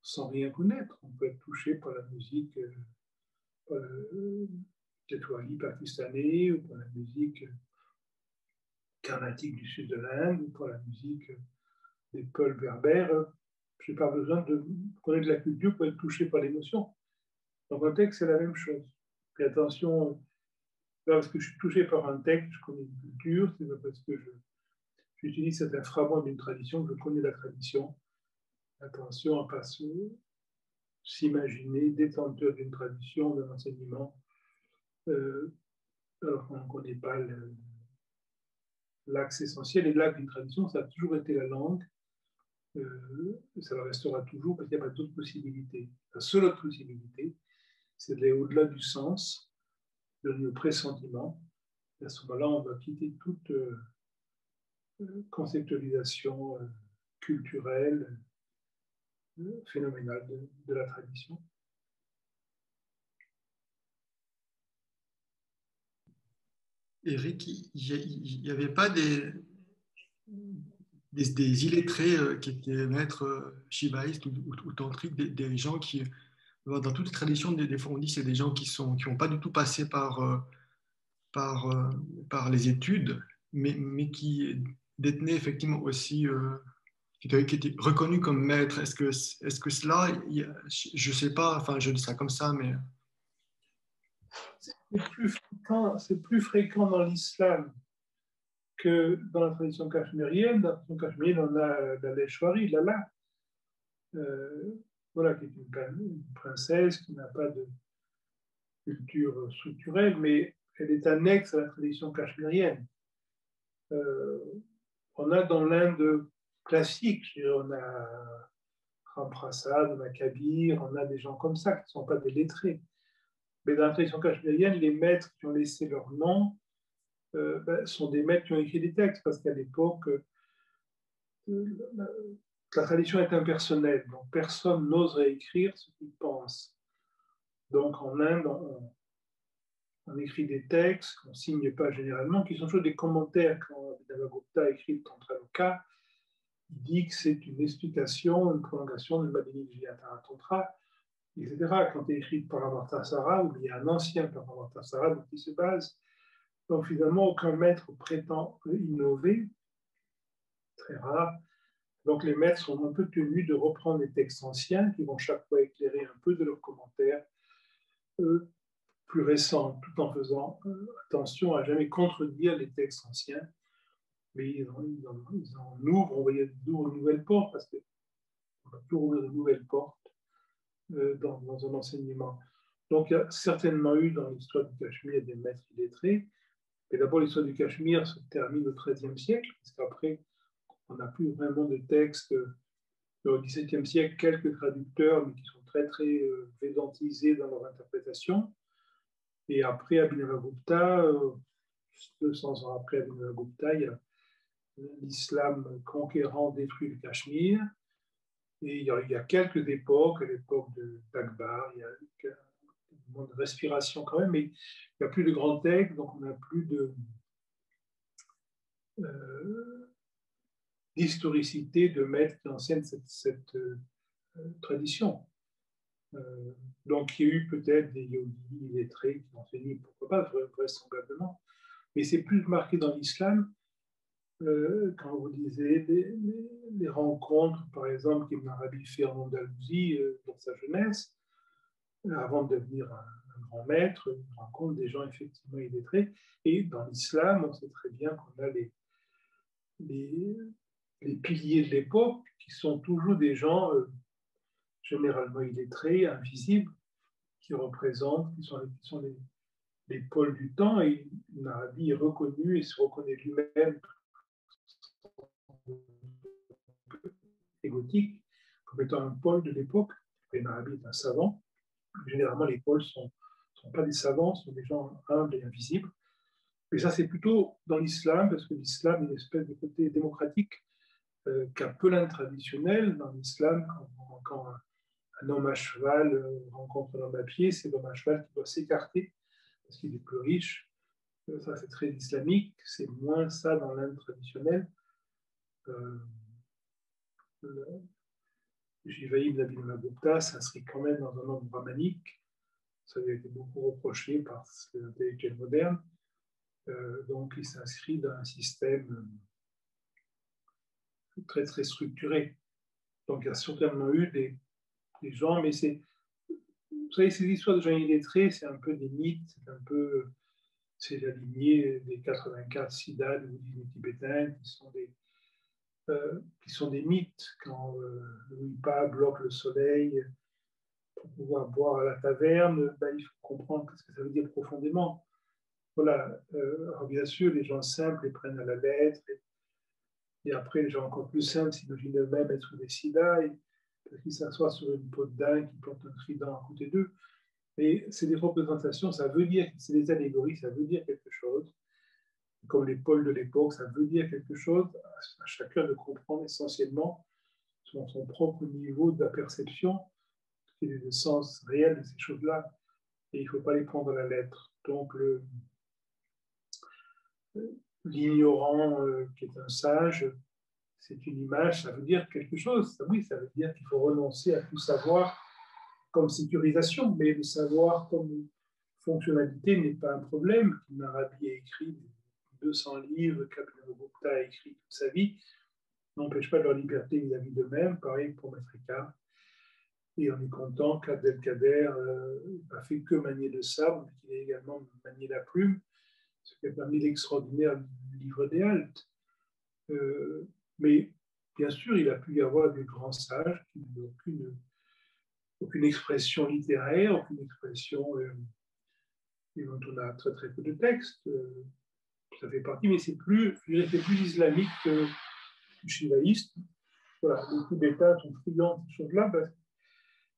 sans rien connaître. On peut être touché par la musique Chetwali pakistanais, ou par la musique carnatique du sud de l'Inde, ou par la musique des peuls berbères. Je n'ai pas besoin de connaître la culture pour être touché par l'émotion. Dans un texte, c'est la même chose. Et attention, parce que je suis touché par un texte, je connais une culture, c'est pas parce que j'utilise certains fragments d'une tradition, je connais la tradition. Attention à ne pas s'imaginer détenteur d'une tradition, d'un enseignement, alors qu'on ne connaît pas l'axe essentiel. Et l'axe d'une tradition, ça a toujours été la langue. Ça le restera toujours parce qu'il n'y a pas d'autre possibilité. La seule autre possibilité, c'est d'aller au-delà du sens, de nos pressentiments. Et à ce moment-là, on va quitter toute conceptualisation culturelle, phénoménale de la tradition. Eric, il n'y avait pas des illettrés qui étaient maîtres shivaïstes ou tantriques, des gens qui, dans toutes les traditions, des fois on dit c'est des gens qui n'ont pas du tout passé par les études, mais qui détenaient effectivement aussi, qui étaient reconnus comme maîtres. Est-ce que cela, je ne sais pas, enfin je dis ça comme ça, mais... C'est plus fréquent dans l'islam que dans la tradition cachemirienne. Dans la tradition cachemirienne, on a la Leshwari, Lala, voilà, qui est une princesse qui n'a pas de culture structurelle, mais elle est annexe à la tradition cachemirienne. On a dans l'Inde classique, on a Ram Prasad, on a Kabir, on a des gens comme ça qui ne sont pas des lettrés. Mais dans la tradition cachemirienne, les maîtres qui ont laissé leur nom sont des maîtres qui ont écrit des textes, parce qu'à l'époque, la tradition est impersonnelle, donc personne n'oserait écrire ce qu'il pense. Donc en Inde, on écrit des textes qu'on ne signe pas généralement, qui sont toujours des commentaires. Quand Abhinavagupta écrit le Tantraloka, il dit que c'est une explication, une prolongation de Madhini Vijayatara Tantra, etc. Quand il est écrit Paramaರ್ಥasara, où il y a un ancien Paramaರ್ಥasara dont il se base. Donc finalement, aucun maître prétend innover, très rare. Donc les maîtres sont un peu tenus de reprendre les textes anciens qui vont chaque fois éclairer un peu de leurs commentaires plus récents, tout en faisant attention à jamais contredire les textes anciens. Mais ils en ouvrent, on va dire, une nouvelle porte, parce qu'on va toujours ouvrir une nouvelle porte dans un enseignement. Donc il y a certainement eu dans l'histoire du Cachemire des maîtres illettrés. Et d'abord, l'histoire du Cachemire se termine au XIIIe siècle, parce qu'après, on n'a plus vraiment de textes. Au XVIIe siècle, quelques traducteurs, mais qui sont très, très védantisés dans leur interprétation. Et après Abhinavagupta, 200 ans après Abhinavagupta, il y a l'islam conquérant détruit le Cachemire. Et il y a quelques époques, à l'époque d'Akbar, il y a un moment de respiration quand même, mais il n'y a plus de grands textes, donc on n'a plus d'historicité de maîtres qui enseignent cette tradition. Donc il y a eu peut-être des yogis illettrés qui enseignaient, pourquoi pas, vraisemblablement, mais c'est plus marqué dans l'islam. Quand vous lisez les rencontres, par exemple, qu'Ibn Arabi fait en Andalousie dans sa jeunesse, avant de devenir un grand maître, il rencontre des gens effectivement illettrés. Et dans l'islam, on sait très bien qu'on a les piliers de l'époque qui sont toujours des gens généralement illettrés, invisibles, qui représentent, qui sont les pôles du temps. Et Ibn Arabi est reconnu et se reconnaît lui-même égotique comme étant un pôle de l'époque. Ibn Arabi est un savant. Généralement, les pôles ne sont pas des savants, sont des gens humbles et invisibles. Et ça, c'est plutôt dans l'islam, parce que l'islam est une espèce de côté démocratique qu'a peu l'Inde traditionnel. Dans l'islam, quand un homme à cheval rencontre un homme à pied, c'est l'homme à cheval qui doit s'écarter parce qu'il est plus riche. Ça, c'est très islamique. C'est moins ça dans l'Inde traditionnelle. Jivaï Abhinavagupta s'inscrit quand même dans un ordre brahmanique. Ça lui a été beaucoup reproché par les intellectuels modernes. Donc, il s'inscrit dans un système très, très structuré. Donc, il y a certainement eu des gens, mais vous savez, ces histoires de gens illettrés, c'est un peu des mythes, c'est la lignée des 84 siddhas du bouddhisme tibétain, qui sont qui sont des mythes. Quand Louis Pas bloque le soleil pour pouvoir boire à la taverne, ben, il faut comprendre ce que ça veut dire profondément. Voilà. Alors bien sûr, les gens simples les prennent à la lettre, et après, les gens encore plus simples s'imaginent eux-mêmes être sous des sida, parce qu'ils s'assoient sur une peau de daim qui porte un trident à côté d'eux. Mais c'est des représentations, ça veut dire, c'est des allégories, ça veut dire quelque chose. Comme les pôles de l'époque, ça veut dire quelque chose, à chacun de comprendre essentiellement son propre niveau de la perception, quel est le sens réel de ces choses-là. Et il ne faut pas les prendre à la lettre. Donc, l'ignorant qui est un sage, c'est une image, ça veut dire quelque chose. Oui, ça veut dire qu'il faut renoncer à tout savoir comme sécurisation, mais le savoir comme fonctionnalité n'est pas un problème. Arabi a écrit 200 livres, Kapil Gupta a écrit toute sa vie, n'empêche pas leur liberté vis-à-vis d'eux-mêmes. Pareil pour Maître Eckhart. Et on est content qu'Abdelkader n'a fait que manier le sabre, mais qu'il ait également manié la plume, ce qui a permis l'extraordinaire livre des Haltes. Mais bien sûr, il a pu y avoir des grands sages qui n'ont aucune expression littéraire, aucune expression dont on a très très peu de textes. Ça fait partie, mais c'est plus islamique que shivaïste. Voilà, les coups d'État sont friands de ces choses-là parce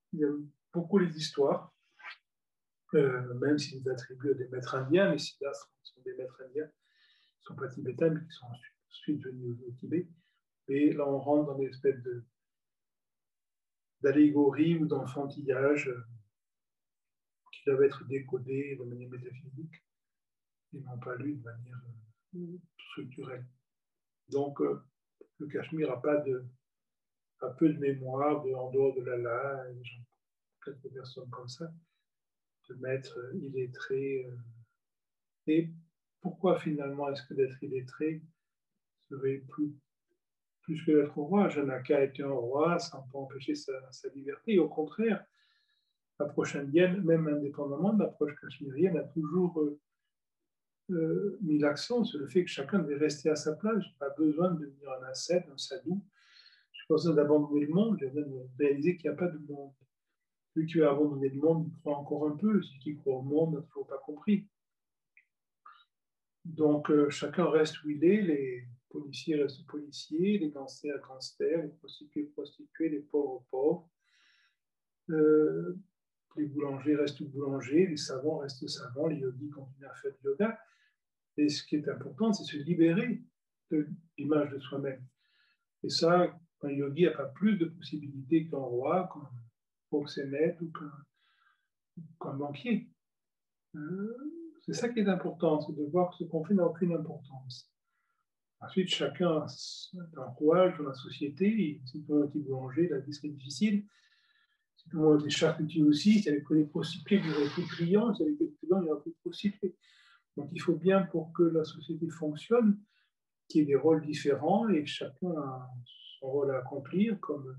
qu'ils aiment beaucoup les histoires, même s'ils les attribuent à des maîtres indiens. Les Siddhas sont des maîtres indiens, ils ne sont pas tibétains, mais qui sont ensuite venus au Tibet. Et là, on rentre dans une espèce d'allégorie ou d'enfantillage qui doivent être décodés de manière métaphysique et non pas lus de manière structurelle. Donc, le Cachemire a peu de mémoire en dehors de l'Allah, quelques personnes comme ça, de maîtres illettrés. Et pourquoi finalement est-ce que d'être illettré serait plus que d'être un roi? Janaka était un roi sans pas empêcher sa liberté. Et au contraire, l'approche indienne, même indépendamment de l'approche cachemirienne, a toujours mis l'accent sur le fait que chacun devait rester à sa place. Je n'ai pas besoin de devenir un ascète, un sadhou. Je n'ai pas besoin d'abandonner le monde, j'ai besoin de réaliser qu'il n'y a pas de monde. Celui qui veut abandonner le monde, il croit encore un peu. Celui qui croit au monde n'a toujours pas compris. Donc, chacun reste où il est. Les policiers restent policiers, les gangsters, gangsters, les prostituées, prostituées, les pauvres, pauvres. Les boulangers restent boulangers, les savants restent savants, les yogis continuent à faire du yoga. Et ce qui est important, c'est se libérer de l'image de soi-même. Et ça, un yogi n'a pas plus de possibilités qu'un roi, qu'un proxénète ou qu'un banquier. C'est ça qui est important, c'est de voir que ce qu'on fait n'a aucune importance. Ensuite, chacun est un rouage dans la société. Si tout le monde était boulanger, la vie serait difficile. Si tout le monde était charcutier aussi, s'il n'y avait que des prostituées, il y aurait plus de clients. S'il n'y avait que des clients, il n'y aurait plus de prostituées. Donc, il faut bien, pour que la société fonctionne, qu'il y ait des rôles différents et chacun a son rôle à accomplir, comme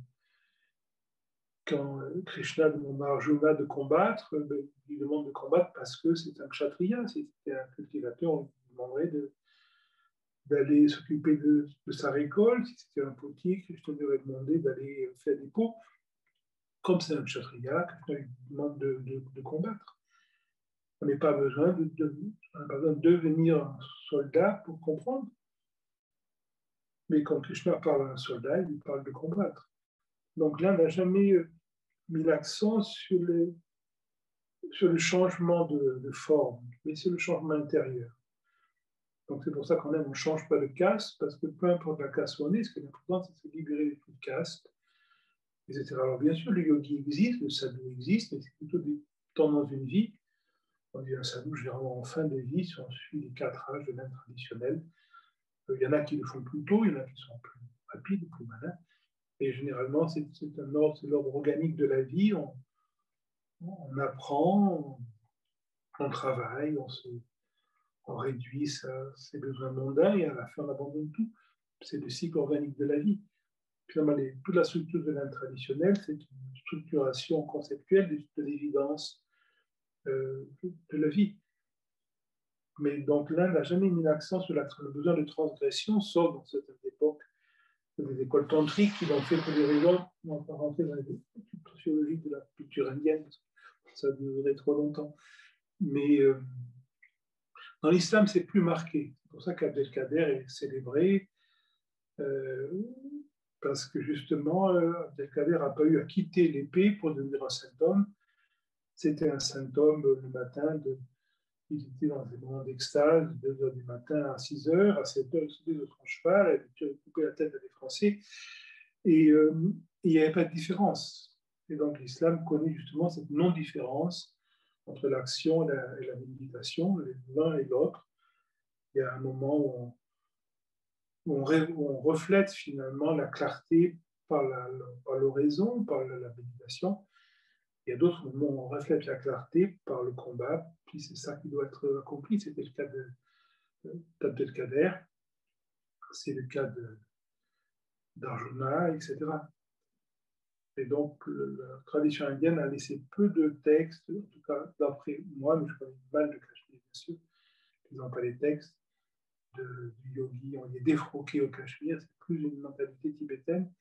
quand Krishna demande à Arjuna de combattre, il lui demande de combattre parce que c'est un kshatriya, si c'était un cultivateur, on lui demanderait d'aller s'occuper de sa récolte, si c'était un potier, Krishna lui aurait demandé d'aller faire des pots. Comme c'est un kshatriya, Krishna lui demande de combattre. On n'a pas besoin de devenir un soldat pour comprendre. Mais quand Krishna parle à un soldat, il lui parle de combattre. Donc là, on n'a jamais mis l'accent sur le changement de forme, mais sur le changement intérieur. Donc c'est pour ça qu'on ne change pas de caste, parce que peu importe la caste où on est, ce qui est important, c'est de se libérer de toute caste, etc. Alors bien sûr, le yogi existe, le sadhu existe, mais c'est plutôt des temps dans une vie. On dit un sadhu généralement en fin de vie, si on suit les 4 âges de l'Inde traditionnelle. Il y en a qui le font plus tôt, il y en a qui sont plus rapides, plus malins. Et généralement, c'est l'ordre organique de la vie. On apprend, on travaille, on réduit ses besoins mondains et à la fin, on abandonne tout. C'est le cycle organique de la vie. Finalement, toute la structure de l'Inde traditionnelle, c'est une structuration conceptuelle de l'évidence de la vie. Mais donc l'Inde n'a jamais mis l'accent sur le besoin de transgression, sauf dans certaines époques des écoles tantriques qui l'ont fait pour des raisons, on ne va pas rentrer dans les études sociologiques de la culture indienne, ça durerait trop longtemps. Mais dans l'islam, c'est plus marqué. C'est pour ça qu'Abdelkader est célébré, parce que justement, Abdelkader n'a pas eu à quitter l'épée pour devenir un saint homme. C'était un saint homme le matin, il était dans des moments d'extase, 2 heures du matin à 6 heures, à 7 heures, il sautait de son cheval, il avait coupé la tête des Français, et il n'y avait pas de différence. Et donc l'islam connaît justement cette non-différence entre l'action et la méditation, l'un et l'autre. Il y a un moment où on reflète finalement la clarté par l'oraison, par la méditation. Il y a d'autres moments où on reflète la clarté par le combat, puis c'est ça qui doit être accompli. C'était le cas d'Abdelkader, c'est le cas d'Arjuna, etc. Et donc, la tradition indienne a laissé peu de textes, en tout cas d'après moi, mais je connais mal de Cachemire, bien sûr, ils n'ont pas les textes du yogi, on est défroqué au Cachemire, c'est plus une mentalité tibétaine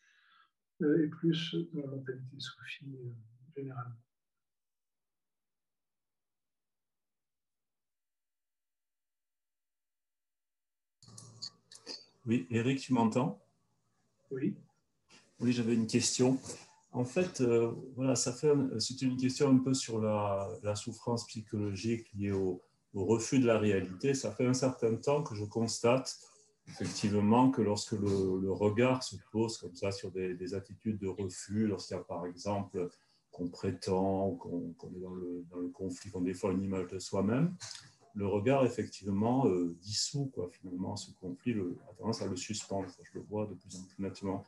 et plus une mentalité soufie généralement. Oui, Eric, tu m'entends? Oui. Oui, j'avais une question. En fait, voilà, c'est une question un peu sur la souffrance psychologique liée au refus de la réalité. Ça fait un certain temps que je constate effectivement que lorsque le regard se pose comme ça sur des attitudes de refus, lorsqu'il y a par exemple qu'on prétend ou qu'on est dans le conflit, qu'on défend une image de soi-même, le regard effectivement dissout finalement ce conflit, a tendance à le suspendre. Je le vois de plus en plus nettement.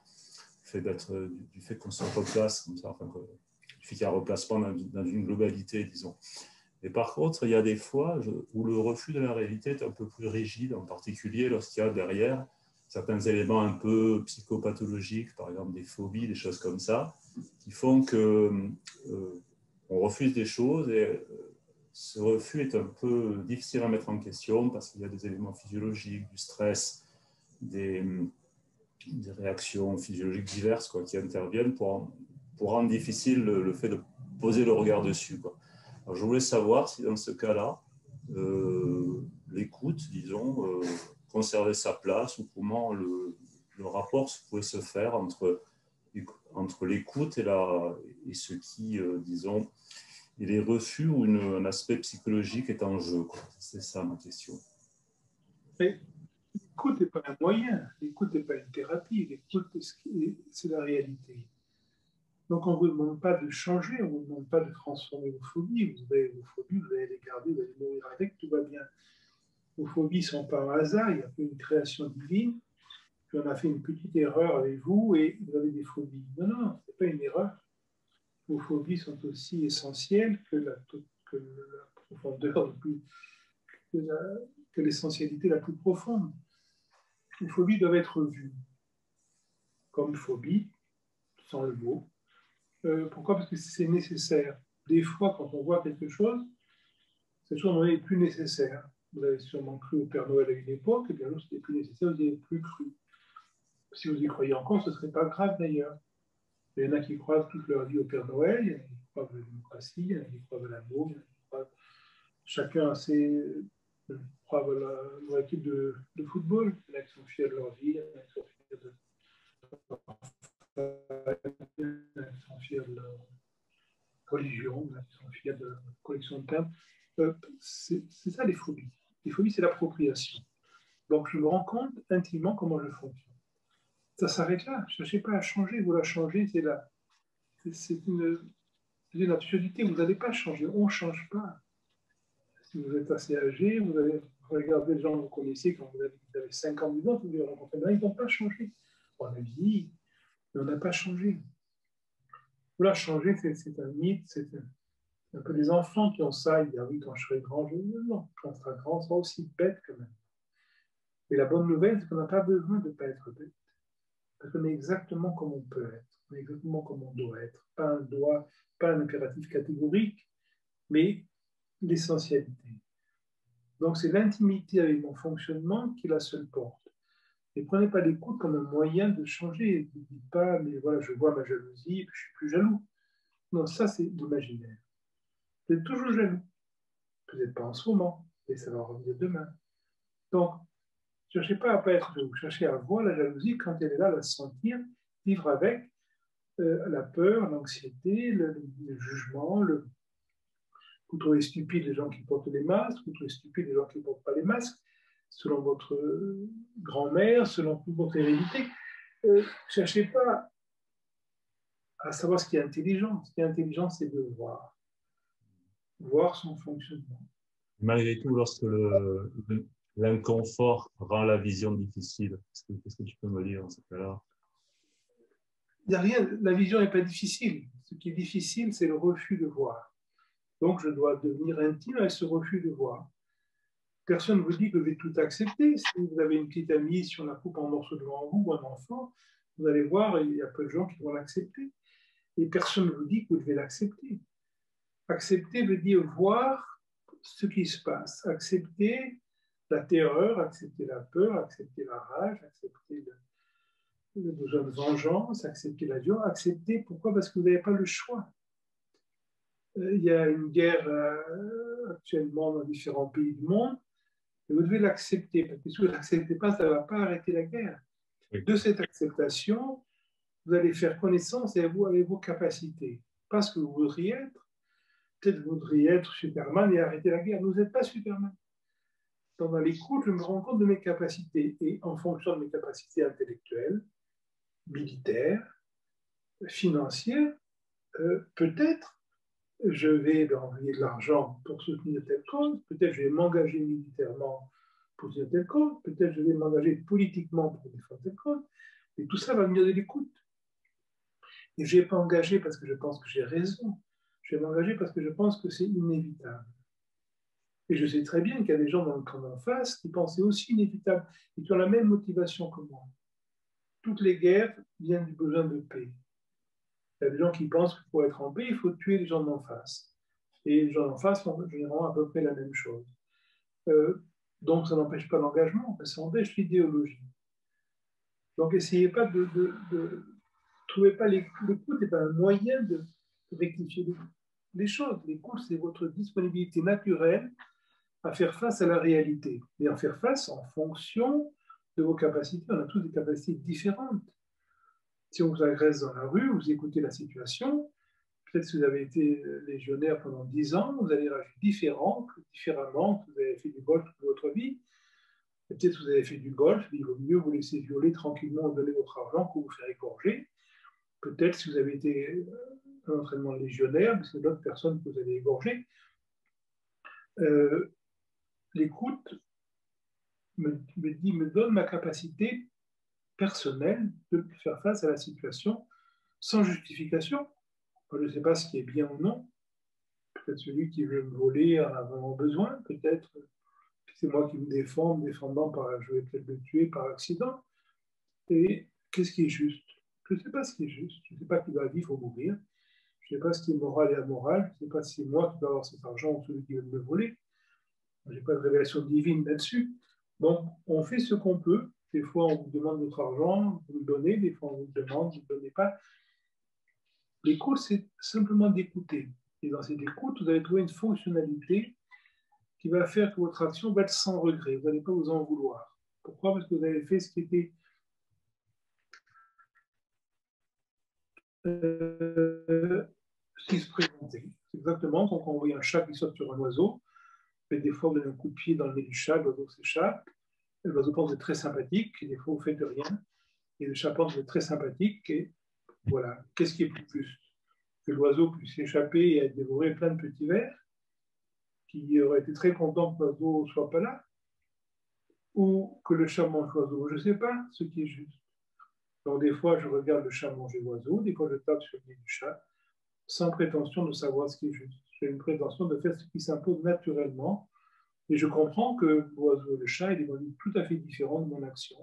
Du fait qu'on se replace comme ça, du fait qu'il y a un replacement dans une globalité, disons. Et par contre, il y a des fois où le refus de la réalité est un peu plus rigide, en particulier lorsqu'il y a derrière certains éléments un peu psychopathologiques, par exemple des phobies, des choses comme ça, qui font qu'on refuse des choses et ce refus est un peu difficile à mettre en question parce qu'il y a des éléments physiologiques, du stress, des réactions physiologiques diverses qui interviennent pour rendre difficile le fait de poser le regard dessus. Alors, je voulais savoir si dans ce cas-là, l'écoute, disons, conservait sa place ou comment le rapport pouvait se faire entre l'écoute et ce qui, disons, et les refus où un aspect psychologique est en jeu. C'est ça ma question. Mais l'écoute n'est pas un moyen, l'écoute n'est pas une thérapie, l'écoute, c'est la réalité. Donc on ne vous demande pas de changer, on ne vous demande pas de transformer vos phobies. Vous avez vos phobies, vous allez les garder, vous allez mourir avec, tout va bien. Vos phobies ne sont pas un hasard, il y a une création divine, puis on a fait une petite erreur avec vous et vous avez des phobies. Non, non, ce n'est pas une erreur. Vos phobies sont aussi essentielles que la profondeur, que l'essentialité la plus profonde. Les phobies doivent être vues comme phobie, sans le mot. Pourquoi? Parce que c'est nécessaire. Des fois, quand on voit quelque chose, cette chose n'est plus nécessaire. Vous avez sûrement cru au Père Noël à une époque, et bien alors c'était plus nécessaire, vous n'y avez plus cru. Si vous y croyez encore, ce ne serait pas grave d'ailleurs. Il y en a qui croient toute leur vie au Père Noël, il y en a qui croient à la démocratie, il y en a qui croient à l'amour, il y en a qui croient... Chacun a ses... croient à leur équipe de football, il y en a qui sont fiers de leur vie, il y en a qui sont fiers de sont fiers de leur religion, ils sont fiers de leur collection de timbres. C'est ça les phobies. Les phobies, c'est l'appropriation. Donc, je me rends compte intimement comment je fonctionne. Ça s'arrête là. Je ne cherchez pas à changer. Vous la changez, c'est là. C'est une absurdité. Vous n'allez pas changer. On ne change pas. Si vous êtes assez âgé, vous allez regarder les gens que vous connaissez quand vous avez 50 ans, vous les rencontrez, ils n'ont pas changé. On a vieilli, mais on n'a pas changé. Là, changer, c'est un mythe, c'est un peu les enfants qui ont ça. Ils disent, ah oui, quand je serai grand, non, quand on sera grand, on sera aussi bête quand même. Et la bonne nouvelle, c'est qu'on n'a pas besoin de ne pas être bête. Parce qu'on est exactement comme on peut être, on est exactement comme on doit être. Pas un impératif catégorique, mais l'essentialité. Donc c'est l'intimité avec mon fonctionnement qui est la seule porte. Et prenez pas l'écoute comme un moyen de changer. Ne dites pas, mais voilà, je vois ma jalousie, je suis plus jaloux. Non, ça, c'est l'imaginaire. Vous êtes toujours jaloux. Peut-être pas en ce moment, mais ça va revenir demain. Donc, ne cherchez pas à pas être jaloux. Cherchez à voir la jalousie quand elle est là, la sentir, vivre avec la peur, l'anxiété, le jugement. Vous trouvez stupide les gens qui portent les masques, vous trouvez stupide les gens qui ne portent pas les masques, selon votre grand-mère, selon toute votre hérédité. Cherchez pas à savoir ce qui est intelligent. Ce qui est intelligent, c'est de voir son fonctionnement. Malgré tout, lorsque l'inconfort rend la vision difficile, qu'est-ce que tu peux me dire dans ce cas-là? Il n'y a rien, la vision n'est pas difficile. Ce qui est difficile, c'est le refus de voir. Donc, je dois devenir intime avec ce refus de voir. Personne ne vous dit que vous devez tout accepter. Si vous avez une petite amie, si on la coupe en morceaux devant vous ou un enfant, vous allez voir, il y a peu de gens qui vont l'accepter. Et personne ne vous dit que vous devez l'accepter. Accepter veut dire voir ce qui se passe. Accepter la terreur, accepter la peur, accepter la rage, accepter le besoin de vengeance, accepter la violence. Accepter, pourquoi? Parce que vous n'avez pas le choix. Il y a une guerre actuellement dans différents pays du monde, et vous devez l'accepter, parce que si vous ne l'acceptez pas, ça ne va pas arrêter la guerre. De cette acceptation, vous allez faire connaissance avec vos capacités. Pas ce que vous voudriez être. Peut-être que vous voudriez être Superman et arrêter la guerre. Vous n'êtes pas Superman. Donc, dans l'écoute, je me rends compte de mes capacités. Et en fonction de mes capacités intellectuelles, militaires, financières, peut-être je vais envoyer de l'argent pour soutenir telle cause, peut-être je vais m'engager militairement pour soutenir telle cause, peut-être je vais m'engager politiquement pour défendre telle cause, et tout ça va venir de l'écoute. Et je ne vais pas engager parce que je pense que j'ai raison, je vais m'engager parce que je pense que c'est inévitable. Et je sais très bien qu'il y a des gens dans le camp d'en face qui pensaient aussi inévitable, et qui ont la même motivation que moi. Toutes les guerres viennent du besoin de paix. Il y a des gens qui pensent qu'il faut être en paix, il faut tuer les gens d'en face. Et les gens d'en face font généralement à peu près la même chose. Donc ça n'empêche pas l'engagement, mais ça empêche l'idéologie. Donc essayez pas trouvez pas l'écoute n'est pas un moyen de rectifier les choses. L'écoute, c'est votre disponibilité naturelle à faire face à la réalité. Et à faire face en fonction de vos capacités. On a tous des capacités différentes. Si on vous agresse dans la rue, vous écoutez la situation, peut-être que vous avez été légionnaire pendant 10 ans, vous allez réagir différemment, que vous avez fait du golf toute votre vie. Et peut-être que vous avez fait du golf, mais il vaut mieux vous laisser violer tranquillement et donner votre argent que vous faire égorger. Peut-être si vous avez été un entraînement légionnaire, c'est d'autres personnes que vous allez égorger. L'écoute me donne ma capacité personnelle de faire face à la situation sans justification. Moi, je ne sais pas ce qui est bien ou non. Peut-être celui qui veut me voler en a vraiment besoin. Peut-être c'est moi qui me défendant par, je vais peut-être le tuer par accident. Et qu'est-ce qui est juste? Je ne sais pas ce qui est juste. Je ne sais pas qui va vivre ou mourir. Je ne sais pas ce qui est moral et amoral. Je ne sais pas si c'est moi qui dois avoir cet argent ou celui qui veut me voler. Je n'ai pas de révélation divine là-dessus. Donc, on fait ce qu'on peut. Des fois, on vous demande votre argent, vous le donnez. Des fois, on vous le demande, vous ne le donnez pas. L'écoute, c'est simplement d'écouter. Et dans cette écoute, vous allez trouver une fonctionnalité qui va faire que votre action va être sans regret. Vous n'allez pas vous en vouloir. Pourquoi? Parce que vous avez fait ce qui était ce qui se présentait. C'est exactement quand on voit un chat qui saute sur un oiseau. Et des fois, vous donnez un coup de pied dans le nez du chat, l'oiseau s'échappe. L'oiseau pense que c'est très sympathique, et des fois, vous ne faites rien. Et le chat pense que c'est très sympathique, et voilà. Qu'est-ce qui est plus juste? Que l'oiseau puisse s'échapper et être dévoré plein de petits vers, qui aurait été très content que l'oiseau ne soit pas là, ou que le chat mange l'oiseau. Je ne sais pas ce qui est juste. Donc, des fois, je regarde le chat manger l'oiseau, des fois, je tape sur le nez du chat, sans prétention de savoir ce qui est juste. J'ai une prétention de faire ce qui s'impose naturellement, et je comprends que l'oiseau et le chat aient des motifs tout à fait différents de mon action,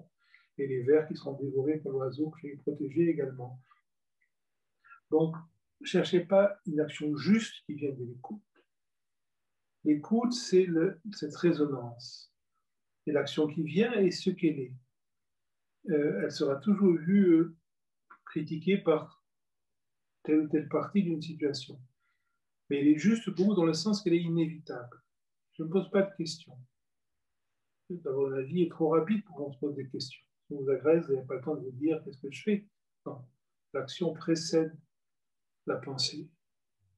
et les vers qui seront dévorés par l'oiseau que j'ai protégé également. Donc, ne cherchez pas une action juste qui vient de l'écoute. L'écoute, c'est cette résonance. Et l'action qui vient est ce qu'elle est. elle sera toujours vue, critiquée par telle ou telle partie d'une situation. Mais elle est juste pour vous dans le sens qu'elle est inévitable. Je ne pose pas de questions. D'abord, la vie est trop rapide pour qu'on se pose des questions. Si on vous agresse, vous n'avez pas le temps de vous dire qu'est-ce que je fais. Non. L'action précède la pensée.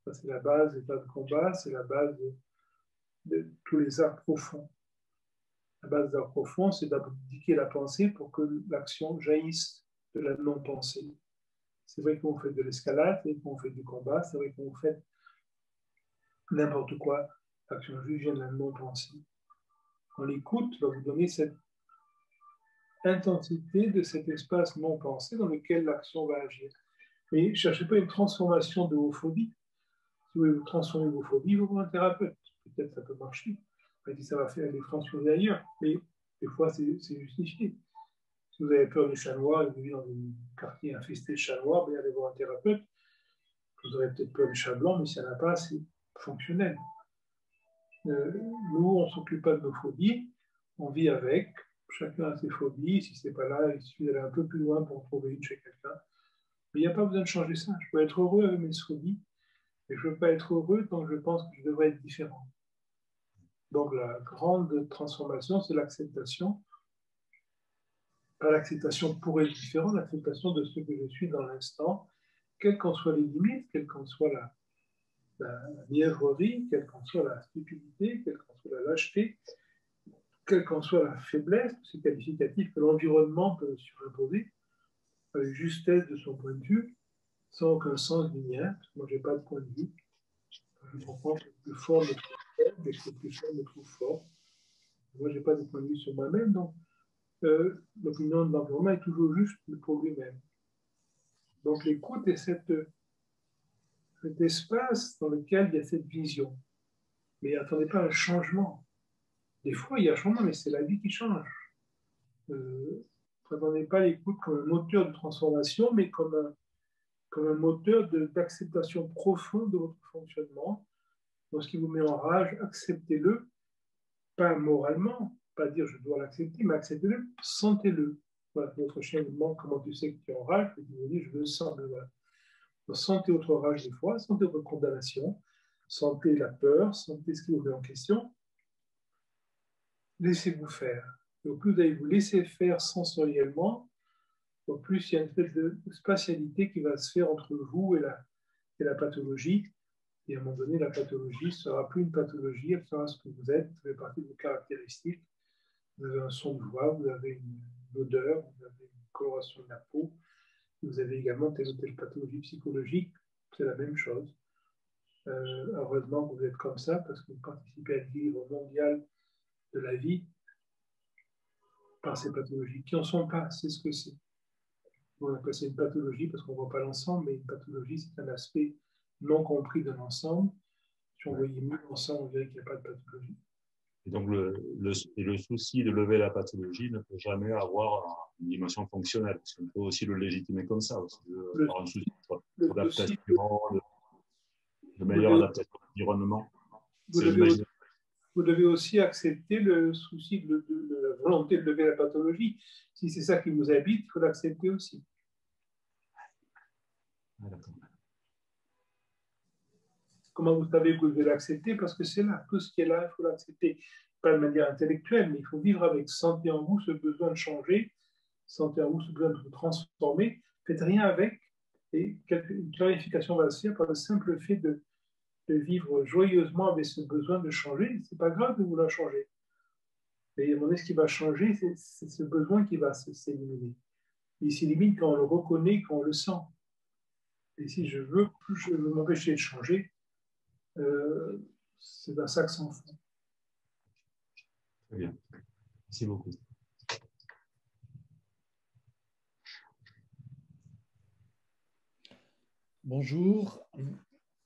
Ça, c'est la base des tas de combat, c'est la base de tous les arts profonds. La base des arts profonds, c'est d'abdiquer la pensée pour que l'action jaillisse de la non-pensée. C'est vrai qu'on fait de l'escalade, c'est vrai qu'on fait du combat, c'est vrai qu'on fait n'importe quoi. L'action juive vient de la non-pensée. On l'écoute, va vous donner cette intensité de cet espace non-pensé dans lequel l'action va agir. Mais ne cherchez pas une transformation de vos phobies. Si vous voulez vous transformer vos phobies, vous voulez un thérapeute. Peut-être ça peut marcher. Peut-être que ça va faire les transformer ailleurs. Mais des fois, c'est justifié. Si vous avez peur du chat noir et vous vivez dans un quartier infesté de chats noirs, allez voir un thérapeute. Vous aurez peut-être peur du chat blanc, mais s'il n'y en a pas, c'est fonctionnel. Nous, on ne s'occupe pas de nos phobies. On vit avec. Chacun a ses phobies. Si ce n'est pas là, il suffit d'aller un peu plus loin pour en trouver une chez quelqu'un. Mais il n'y a pas besoin de changer ça. Je peux être heureux avec mes phobies, mais je ne veux pas être heureux tant que je pense que je devrais être différent. Donc la grande transformation, c'est l'acceptation. Pas l'acceptation pour être différent, l'acceptation de ce que je suis dans l'instant, quelles qu'en soient les limites, quelle qu'en soit la mièvrerie, quelle qu'en soit la stupidité, quelle qu'en soit la lâcheté, quelle qu'en soit la faiblesse, ces qualificatifs que l'environnement peut surimposer, avec justesse de son point de vue, sans aucun sens du mien, parce que moi je n'ai pas de point de vue. Je comprends que le plus fort me trouve faible, mais que le plus faible me trouve fort. Moi, je n'ai pas de point de vue sur moi-même, donc l'opinion de l'environnement est toujours juste pour lui-même. Donc l'écoute est cet espace dans lequel il y a cette vision. Mais attendez pas un changement. Des fois, il y a un changement, mais c'est la vie qui change. N'attendez pas l'écoute comme un moteur de transformation, mais comme un moteur d'acceptation profonde de votre fonctionnement. Donc, ce qui vous met en rage, acceptez-le, pas moralement, pas dire je dois l'accepter, mais acceptez-le, sentez-le. Voilà, votre chien vous demande comment tu sais que tu es en rage, et vous dites je le sens. Voilà. Donc, sentez votre rage des fois, sentez votre condamnation, sentez la peur, sentez ce qui vous met en question. Laissez-vous faire. Et au plus vous allez vous laisser faire sensoriellement, au plus il y a une espèce de spatialité qui va se faire entre vous et la pathologie. Et à un moment donné, la pathologie ne sera plus une pathologie, elle sera ce que vous êtes, ça fait partie de vos caractéristiques. Vous avez un son de voix, vous avez une odeur, vous avez une coloration de la peau, vous avez également telle ou telle pathologie psychologique, c'est la même chose. Heureusement que vous êtes comme ça, parce que vous participez à l'équilibre mondial de la vie par ces pathologies, qui n'en sont pas, c'est ce que c'est. On appelle ça une pathologie parce qu'on ne voit pas l'ensemble, mais une pathologie, c'est un aspect non compris de l'ensemble. Si on voyait mieux l'ensemble, on verrait qu'il n'y a pas de pathologie. Et donc, le souci de lever la pathologie ne peut jamais avoir une dimension fonctionnelle, parce qu'on peut aussi le légitimer comme ça, aussi, avoir un souci d'adaptation, de meilleure adaptation à l'environnement. Vous devez aussi accepter le souci de la volonté de lever la pathologie. Si c'est ça qui vous habite, il faut l'accepter aussi. Ah, d'accord. Comment vous savez que vous devez l'accepter? Parce que c'est là, tout ce qui est là, il faut l'accepter. Pas de manière intellectuelle, mais il faut vivre avec. Sentez en vous ce besoin de changer, sentez en vous ce besoin de vous transformer. Faites rien avec, et une clarification va se faire par le simple fait de vivre joyeusement avec ce besoin de changer. C'est pas grave de vouloir changer. Mais à un moment donné, ce qui va changer, c'est ce besoin qui va s'éliminer. Il s'élimine quand on le reconnaît, quand on le sent. Et si je veux m'empêcher de changer, c'est un sac sans fond. Très bien. Merci beaucoup. Bonjour.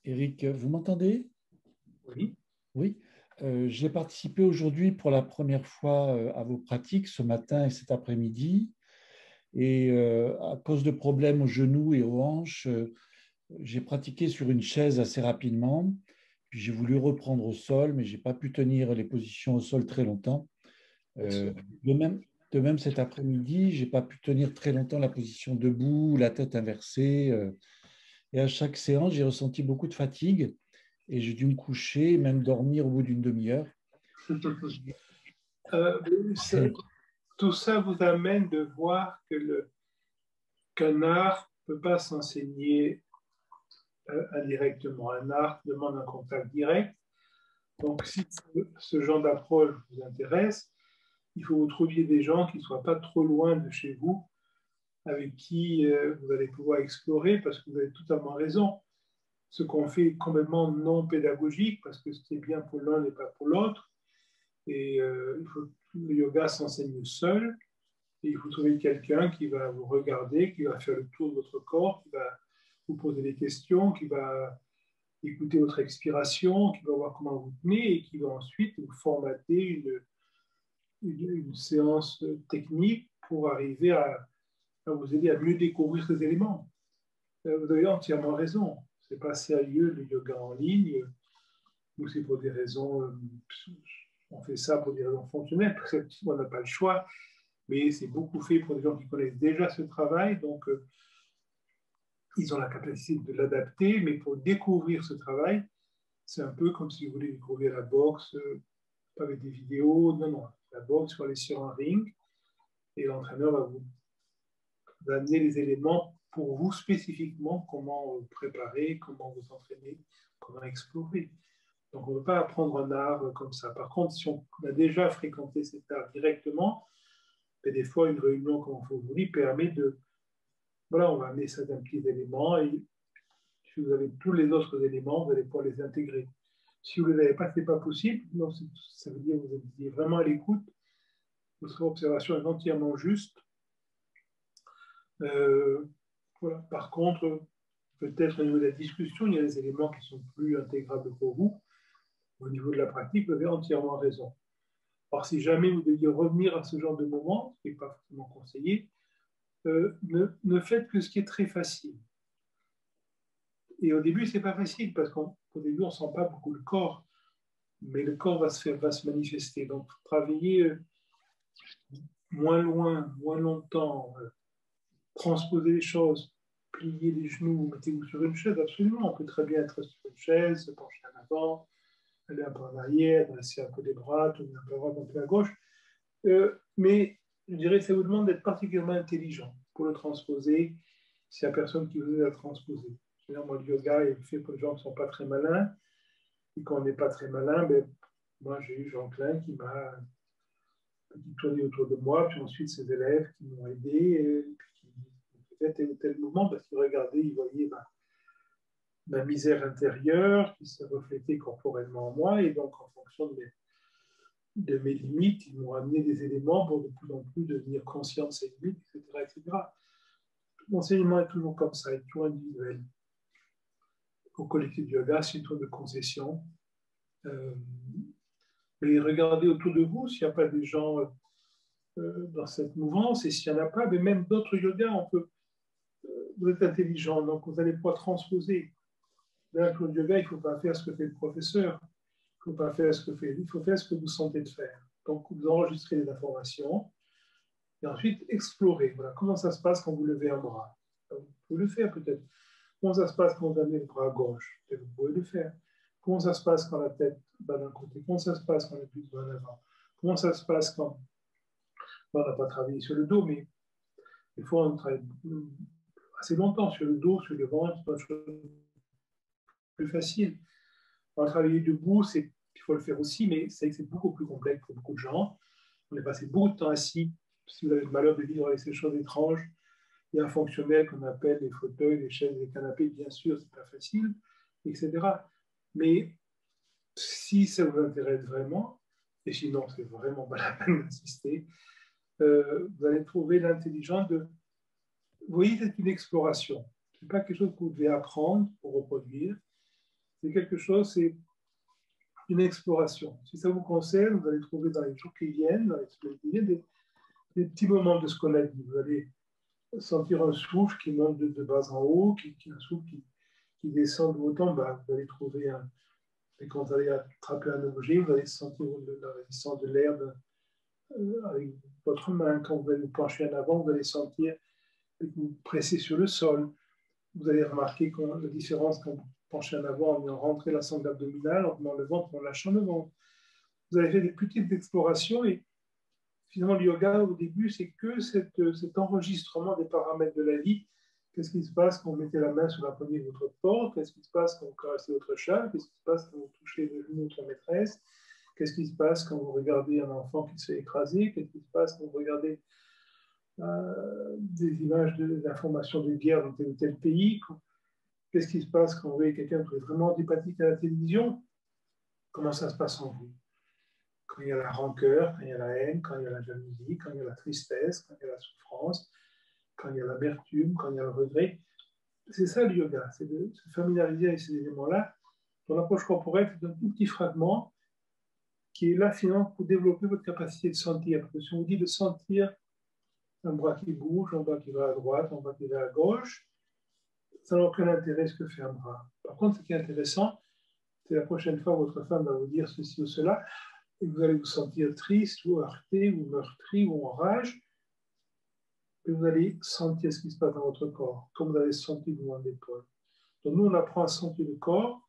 Éric, vous m'entendez? Oui. Oui. J'ai participé aujourd'hui pour la première fois à vos pratiques ce matin et cet après-midi. Et à cause de problèmes aux genoux et aux hanches, j'ai pratiqué sur une chaise assez rapidement. Puis j'ai voulu reprendre au sol, mais je n'ai pas pu tenir les positions au sol très longtemps. De De même, cet après-midi, je n'ai pas pu tenir très longtemps la position debout, la tête inversée. Et à chaque séance, j'ai ressenti beaucoup de fatigue et j'ai dû me coucher, même dormir au bout d'une demi-heure. Tout ça vous amène de voir qu'un art ne peut pas s'enseigner indirectement. Un art demande un contact direct. Donc, si ce genre d'approche vous intéresse, il faut que vous trouviez des gens qui ne soient pas trop loin de chez vous, avec qui vous allez pouvoir explorer, parce que vous avez totalement raison. Ce qu'on fait est complètement non pédagogique, parce que ce qui est bien pour l'un n'est pas pour l'autre. Et le yoga s'enseigne seul. Et il faut trouver quelqu'un qui va vous regarder, qui va faire le tour de votre corps, qui va vous poser des questions, qui va écouter votre expiration, qui va voir comment vous tenez et qui va ensuite vous formater une séance technique pour arriver à vous aider à mieux découvrir ces éléments. Vous avez entièrement raison. Ce n'est pas sérieux le yoga en ligne, ou c'est pour des raisons, on fait ça pour des raisons fonctionnelles, parce qu'on n'a pas le choix, mais c'est beaucoup fait pour des gens qui connaissent déjà ce travail, donc ils ont la capacité de l'adapter, mais pour découvrir ce travail, c'est un peu comme si vous voulez découvrir la boxe, pas avec des vidéos, non, la boxe, il faut aller sur un ring, et l'entraîneur va vous amener les éléments pour vous spécifiquement, comment vous préparer, comment vous entraîner, comment explorer. Donc, on ne peut pas apprendre un art comme ça. Par contre, si on a déjà fréquenté cet art directement, mais des fois, une réunion comme on vous dit permet de... Voilà, on va amener certains petits éléments et si vous avez tous les autres éléments, vous allez pouvoir les intégrer. Si vous ne les avez pas, ce n'est pas possible. Non, ça veut dire que vous êtes vraiment à l'écoute. Votre observation est entièrement juste. Voilà. Par contre, peut-être au niveau de la discussion, il y a des éléments qui sont plus intégrables pour vous. Au niveau de la pratique, vous avez entièrement raison. Alors, si jamais vous deviez revenir à ce genre de moment, ce qui n'est pas forcément conseillé, ne faites que ce qui est très facile. Et au début, ce n'est pas facile parce qu'au début, on ne sent pas beaucoup le corps, mais le corps va se manifester. Donc, travailler moins loin, moins longtemps, transposer les choses, plier les genoux, mettez-vous sur une chaise, absolument. On peut très bien être sur une chaise, se pencher en avant, aller un peu en arrière, dresser un peu les bras, tourner un peu à droite, un peu à gauche. Mais je dirais que ça vous demande d'être particulièrement intelligent pour le transposer s'il n'y a personne qui vous aide à transposer. Moi, le yoga est fait pour les gens qui ne sont pas très malins. Et quand on n'est pas très malin, ben, moi, j'ai eu Jean-Klein qui m'a tourné autour de moi, puis ensuite ses élèves qui m'ont aidé, et puis qui faisaient tel ou tel mouvement parce qu'ils regardaient, ils voyaient ma misère intérieure qui se reflétait corporellement en moi, et donc en fonction de mes limites, ils m'ont amené des éléments pour de plus en plus devenir conscient de ces limites, etc. etc. L'enseignement est toujours comme ça, il est toujours individuel. Au collectif de yoga, c'est une tour de concession. Mais regardez autour de vous s'il n'y a pas des gens dans cette mouvance, et s'il n'y en a pas, mais même d'autres yogas, vous êtes intelligent, donc vous allez pouvoir transposer. Dans le cours de yoga, il ne faut pas faire ce que fait le professeur, il ne faut pas faire ce que fait, il faut faire ce que vous sentez de faire. Donc vous enregistrez les informations, et ensuite explorer. Voilà, comment ça se passe quand vous levez un bras. Vous pouvez le faire peut-être. Comment ça se passe quand vous amenez le bras gauche? Vous pouvez le faire. Comment ça se passe quand la tête va d'un côté? Comment ça se passe quand la tête va en avant? Comment ça se passe quand on n'a pas travaillé sur le dos, mais des fois on travaille assez longtemps sur le dos, sur le ventre, c'est pas une chose plus facile. On va travailler debout, il faut le faire aussi, mais c'est beaucoup plus complexe pour beaucoup de gens. On est passé beaucoup de temps assis. Si vous avez le malheur de vivre avec ces choses étranges, il y a un fonctionnel qu'on appelle les fauteuils, les chaises, les canapés, bien sûr, c'est pas facile, etc. Mais si ça vous intéresse vraiment, et sinon c'est vraiment pas la peine d'insister, vous allez trouver l'intelligence de... Vous voyez, c'est une exploration. Ce n'est pas quelque chose que vous devez apprendre pour reproduire. C'est quelque chose, c'est une exploration. Si ça vous concerne, vous allez trouver dans les jours qui viennent, dans les semaines qui viennent, des petits moments de ce qu'on a dit. Vous allez sentir un souffle qui monte de bas en haut, un souffle qui descend de haut en bas. Vous allez trouver et quand vous allez attraper un objet, vous allez sentir la résistance de l'air avec votre main. Quand vous allez vous pencher en avant, vous allez sentir que vous pressez sur le sol. Vous allez remarquer la différence quand vous penchez en avant en rentrant la sangle abdominale, en tenant le ventre, en lâchant le ventre. Vous avez fait des petites explorations et finalement, le yoga, au début, c'est que cet enregistrement des paramètres de la vie. Qu'est-ce qui se passe quand vous mettez la main sur la poignée de votre porte? Qu'est-ce qui se passe quand vous caressez votre chat? Qu'est-ce qui se passe quand vous touchez le genou de votre maîtresse? Qu'est-ce qui se passe quand vous regardez un enfant qui se fait écraser? Qu'est-ce qui se passe quand vous regardez des images d'informations de guerre dans tel ou tel pays? Qu'est-ce qui se passe quand vous voyez quelqu'un qui est vraiment antipathique à la télévision? Comment ça se passe en vous? Quand il y a la rancœur, quand il y a la haine, quand il y a la jalousie, quand il y a la tristesse, quand il y a la souffrance, quand il y a l'amertume, quand il y a le regret. C'est ça le yoga, c'est de se familiariser avec ces éléments-là. Dans l'approche corporelle, c'est un tout petit fragment qui est là finalement pour développer votre capacité de sentir. Parce que si on vous dit de sentir un bras qui bouge, un bras qui va à droite, un bras qui va à gauche, ça n'a aucun intérêt ce que fait un bras. Par contre, ce qui est intéressant, c'est la prochaine fois votre femme va vous dire ceci ou cela, et vous allez vous sentir triste ou heurté ou meurtri ou en rage, et vous allez sentir ce qui se passe dans votre corps, comme vous avez senti le mouvement d'épaule. Donc nous, on apprend à sentir le corps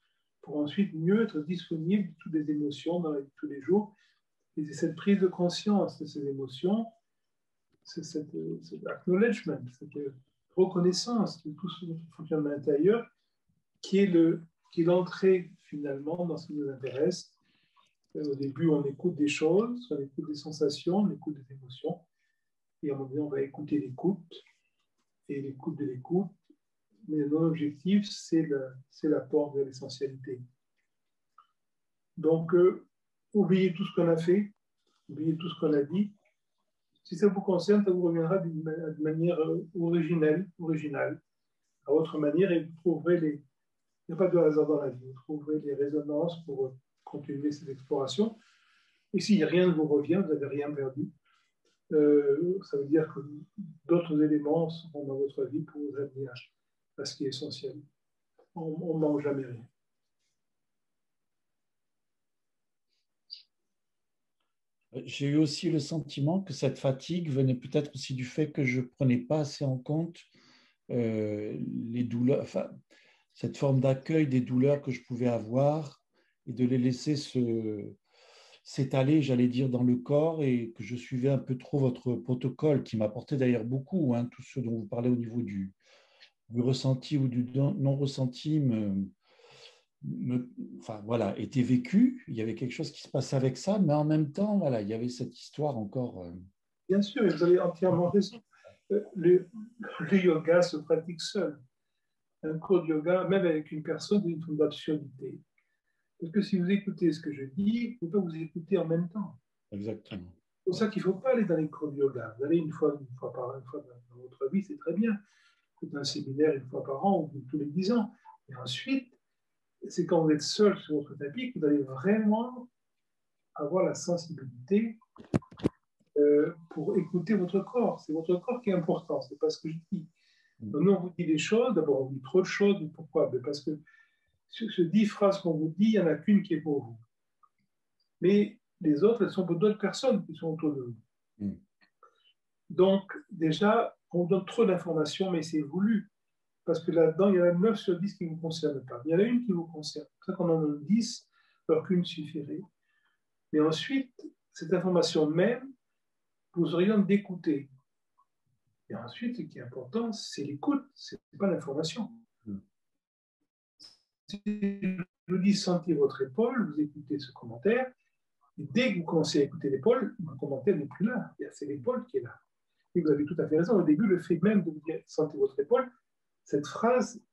pour ensuite mieux être disponible de toutes les émotions dans la vie de tous les jours. Et c'est cette prise de conscience de ces émotions, c'est cet acknowledgement, cette reconnaissance de tout ce fonctionnement intérieur qui est l'entrée finalement dans ce qui nous intéresse. Au début, on écoute des choses, on écoute des sensations, on écoute des émotions. Et à un moment donné, on va écouter l'écoute et l'écoute de l'écoute. Mais notre objectif, c'est l'apport de l'essentialité. Donc, oubliez tout ce qu'on a fait, oubliez tout ce qu'on a dit. Si ça vous concerne, ça vous reviendra d'une manière originale, à votre manière, et vous trouverez il n'y a pas de hasard dans la vie, vous trouverez les résonances pour continuer cette exploration. Et si rien ne vous revient, vous n'avez rien perdu. Ça veut dire que d'autres éléments seront dans votre vie pour vous amener à ce qui est essentiel. On ne manque jamais rien. J'ai eu aussi le sentiment que cette fatigue venait peut-être aussi du fait que je ne prenais pas assez en compte les douleurs, enfin, cette forme d'accueil des douleurs que je pouvais avoir et de les laisser s'étaler, j'allais dire, dans le corps, et que je suivais un peu trop votre protocole qui m'apportait d'ailleurs beaucoup, hein, tout ce dont vous parlez au niveau du ressenti ou du non-ressenti enfin, voilà, était vécu. Il y avait quelque chose qui se passait avec ça, mais en même temps, voilà, il y avait cette histoire encore. Bien sûr, et vous avez entièrement raison. Le yoga se pratique seul. Un cours de yoga, même avec une personne, c'est une forme d'absurdité. Parce que si vous écoutez ce que je dis, vous ne pouvez pas vous écouter en même temps. Exactement. C'est pour ça qu'il ne faut pas aller dans les cours de yoga. Vous allez une fois dans votre vie, c'est très bien. Faites un séminaire une fois par an ou tous les 10 ans. Et ensuite, c'est quand vous êtes seul sur votre tapis que vous allez vraiment avoir la sensibilité pour écouter votre corps. C'est votre corps qui est important, c'est pas ce que je dis. Donc, nous, on vous dit des choses, d'abord on dit trop de choses, mais pourquoi? Parce que sur ces 10 phrases qu'on vous dit, il n'y en a qu'une qui est pour vous. Mais les autres, elles sont pour d'autres personnes qui sont autour de vous. Donc, déjà, on vous donne trop d'informations, mais c'est voulu. Parce que là-dedans, il y en a 9 sur 10 qui ne vous concernent pas. Il y en a une qui vous concerne. C'est pour ça qu'on en donne 10, alors qu'une suffirait. Mais ensuite, cette information même vous oriente d'écouter. Et ensuite, ce qui est important, c'est l'écoute, ce n'est pas l'information. Si je vous dis sentir votre épaule, vous écoutez ce commentaire, et dès que vous commencez à écouter l'épaule, le commentaire n'est plus là. C'est l'épaule qui est là. Et vous avez tout à fait raison. Au début, le fait même de vous dire sentir votre épaule, cette phrase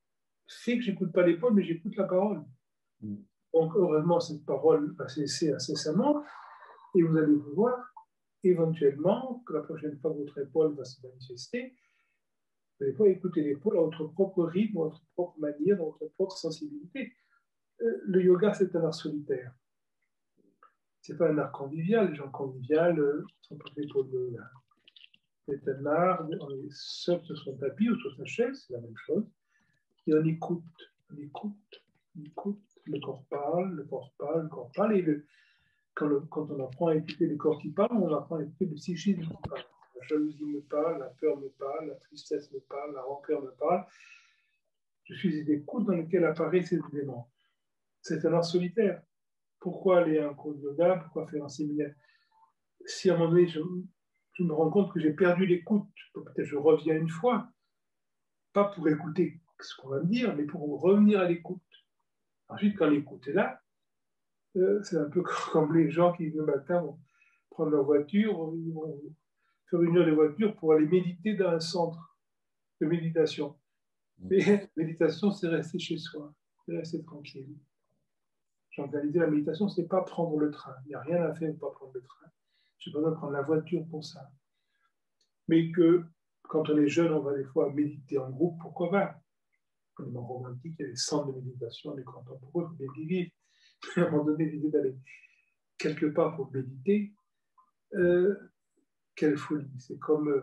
fait que je n'écoute pas l'épaule, mais j'écoute la parole. Donc, heureusement, cette parole va cesser incessamment, et vous allez voir éventuellement que la prochaine fois que votre épaule va se manifester, vous allez pouvoir écouter l'épaule à votre propre rythme, à votre propre manière, à votre propre sensibilité. Le yoga, c'est un art solitaire. Ce n'est pas un art convivial. Les gens conviviales ne sont pas faits pour le yoga. C'est un art, on est seul sur son tapis ou sur sa chaise, c'est la même chose. Et on écoute, on écoute, on écoute. Le corps parle, le corps parle, le corps parle. Et quand on apprend à écouter le corps qui parle, on apprend à écouter le psychisme qui parle. La jalousie me parle, la peur me parle, la tristesse me parle, la rancœur me parle. Je suis des écoutes dans lesquelles apparaissent ces éléments. C'est un art solitaire. Pourquoi aller à un cours de yoga? Pourquoi faire un séminaire? Si à un moment donné, je me rends compte que j'ai perdu l'écoute, peut-être je reviens une fois, pas pour écouter ce qu'on va me dire, mais pour revenir à l'écoute. Ensuite, quand l'écoute est là, c'est un peu comme les gens qui, le matin, vont prendre leur voiture, ils vont faire une heure de voiture pour aller méditer dans un centre de méditation. Mais la méditation, c'est rester chez soi, c'est rester tranquille. J'ai organisé la méditation, c'est pas prendre le train. Il n'y a rien à faire pour pas prendre le train. Je n'ai pas besoin de prendre la voiture pour ça. Mais que quand on est jeune, on va des fois méditer en groupe, pourquoi pas? Quand on est romantique, il y a des centres de méditation, on est content pour eux, il faut bien qu'ils vivent. À un moment donné, l'idée d'aller quelque part pour méditer, quelle folie. C'est comme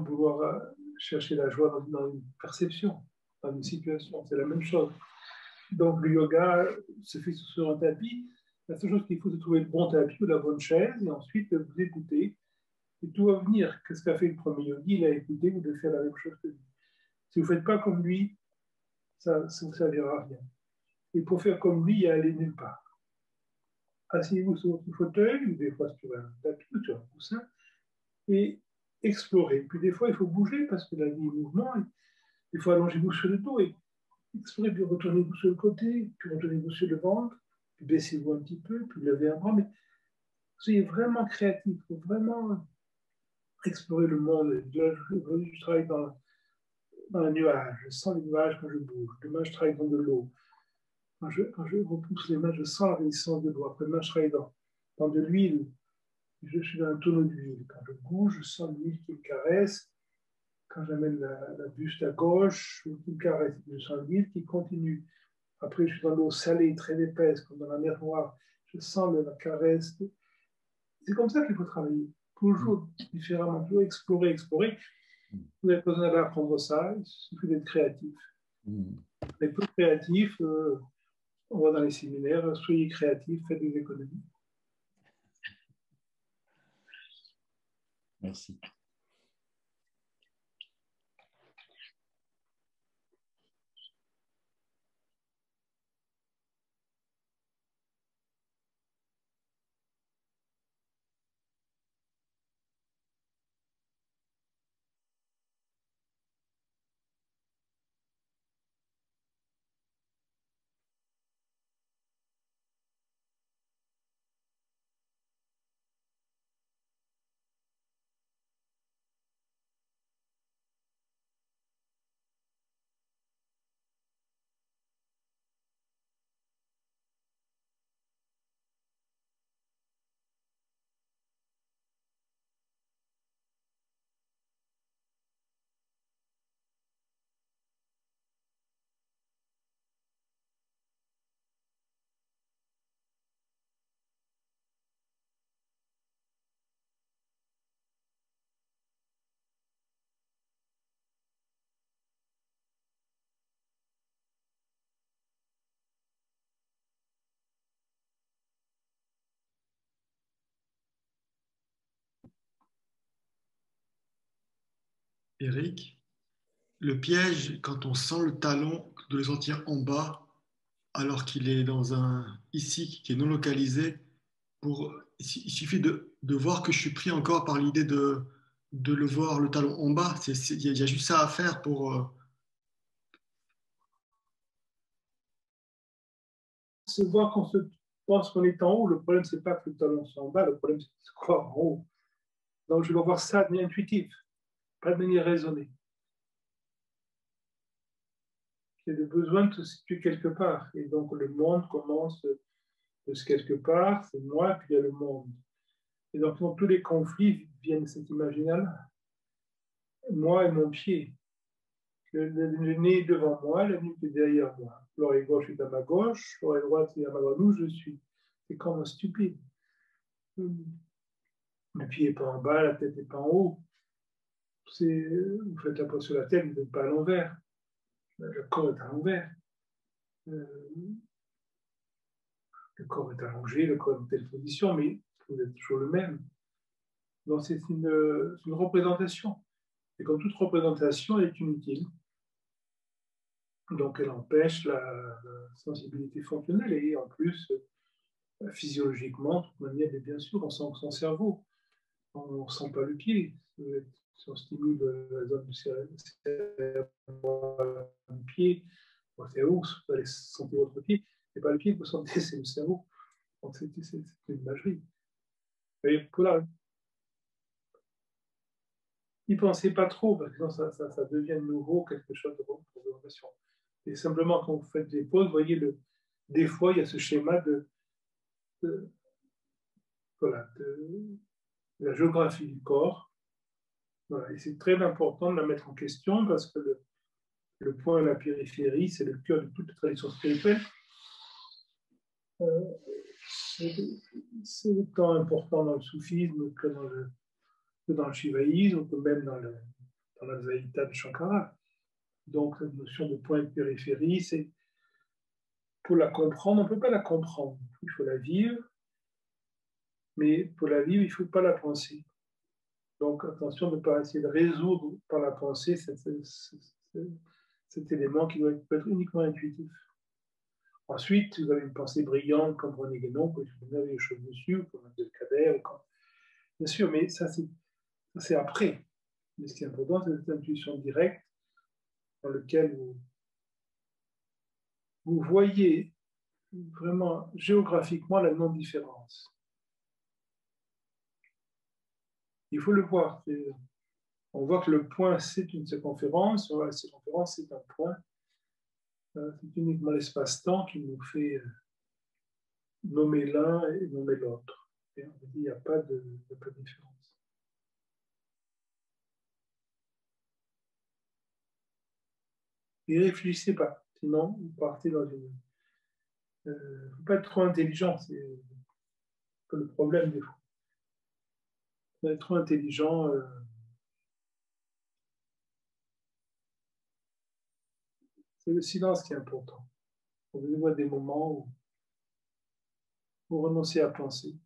vouloir chercher la joie dans une perception, dans une situation. C'est la même chose. Donc, le yoga se fait sur un tapis. La seule chose qu'il faut, c'est trouver le bon tapis ou la bonne chaise, et ensuite vous écoutez. Et tout va venir. Qu'est-ce qu'a fait le premier yogi? Il a écouté, vous devez faire la même chose que lui. Si vous ne faites pas comme lui, ça ne vous servira à rien. Et pour faire comme lui, il y a aller nulle part. Asseyez-vous sur votre fauteuil, ou des fois sur un tapis ou sur un coussin, et explorez. Puis des fois, il faut bouger parce que la vie est mouvement. Il faut allongez-vous sur le dos et explorez, puis retournez-vous sur le côté, puis retournez-vous sur le ventre, puis baissez-vous un petit peu, puis levez un bras. Mais soyez vraiment créatif, il faut vraiment explorer le monde. Je travaille dans un nuage, je sens les nuages quand je bouge. Demain, je travaille dans de l'eau. Quand je repousse les mains, je sens la résistance de l'eau. Après, demain, je travaille dans de l'huile. Je suis dans un tonneau d'huile. Quand je bouge, je sens l'huile qui me caresse. Quand j'amène la buste à gauche, qui me caresse. Je sens l'huile qui continue. Après, je suis dans l'eau salée, très épaisse, comme dans la mer Noire. Je sens la caresse. C'est comme ça qu'il faut travailler. Toujours différemment, toujours explorer. Vous n'avez pas besoin d'aller apprendre ça, il suffit d'être créatif. Les peu créatifs, on va dans les séminaires, soyez créatifs, faites des économies. Merci. Eric, le piège, quand on sent le talon, de le sentir en bas, alors qu'il est dans un ici qui est non localisé, il suffit de voir que je suis pris encore par l'idée de le voir, le talon en bas. Il y a juste ça à faire pour... Se voir qu'on se pense qu'on est en haut, le problème, c'est pas que le talon soit en bas, le problème, c'est de se croire en haut. Donc, je dois voir ça de manière intuitive, pas de manière raisonnée. J'ai le besoin de se situer quelque part. Et donc, le monde commence de ce quelque part, c'est moi, puis il y a le monde. Et donc, dans tous les conflits viennent de cet imaginaire-là. Moi et mon pied. Le nez est devant moi, la nuque est derrière moi. L'oreille gauche est à ma gauche, l'oreille droite est à ma droite. Où je suis? C'est comme un stupide. Le pied n'est pas en bas, la tête n'est pas en haut. Vous faites un pas sur la tête, vous n'êtes pas à l'envers. Le corps est à l'envers. Le corps est allongé, le corps est dans telle position, mais vous êtes toujours le même. Donc c'est une représentation. Et comme toute représentation, elle est inutile. Donc elle empêche la sensibilité fonctionnelle et en plus, physiologiquement, de toute manière, mais bien sûr, on sent son cerveau. On ne sent pas le pied. Si on stimule la zone du cerveau du pied, c'est où vous allez sentir votre pied. Ce n'est pas le pied que vous sentez, c'est le cerveau. Donc c'est une imagerie. Et voilà. N'y pensez pas trop, parce que sinon ça devient de nouveau quelque chose de représentation. Et simplement, quand vous faites des pauses, vous voyez, des fois, il y a ce schéma voilà, de la géographie du corps. Voilà. Et c'est très important de la mettre en question parce que le point de la périphérie, c'est le cœur de toute tradition spirituelle. C'est autant important dans le soufisme que dans le shivaïsme, que même dans l'Advaita de Shankara. Donc, cette notion de point de périphérie, c'est pour la comprendre, on ne peut pas la comprendre. Il faut la vivre, mais pour la vivre, il ne faut pas la penser. Donc, attention de ne pas essayer de résoudre par la pensée cet élément qui peut être uniquement intuitif. Ensuite, vous avez une pensée brillante comme René Guénon, vous pouvez mettre les choses dessus, comme Abdelkader, bien sûr, mais ça c'est après. Mais ce qui est important, c'est cette intuition directe dans laquelle vous voyez vraiment géographiquement la non-différence. Il faut le voir. On voit que le point, c'est une circonférence. La circonférence, c'est un point. C'est uniquement l'espace-temps qui nous fait nommer l'un et nommer l'autre. Et on dit, il n'y a pas de différence. Et réfléchissez pas, sinon vous partez dans une... Il ne faut pas être trop intelligent, c'est le problème des fois. Être trop intelligent, c'est le silence qui est important. On voit des moments où vous renoncez à penser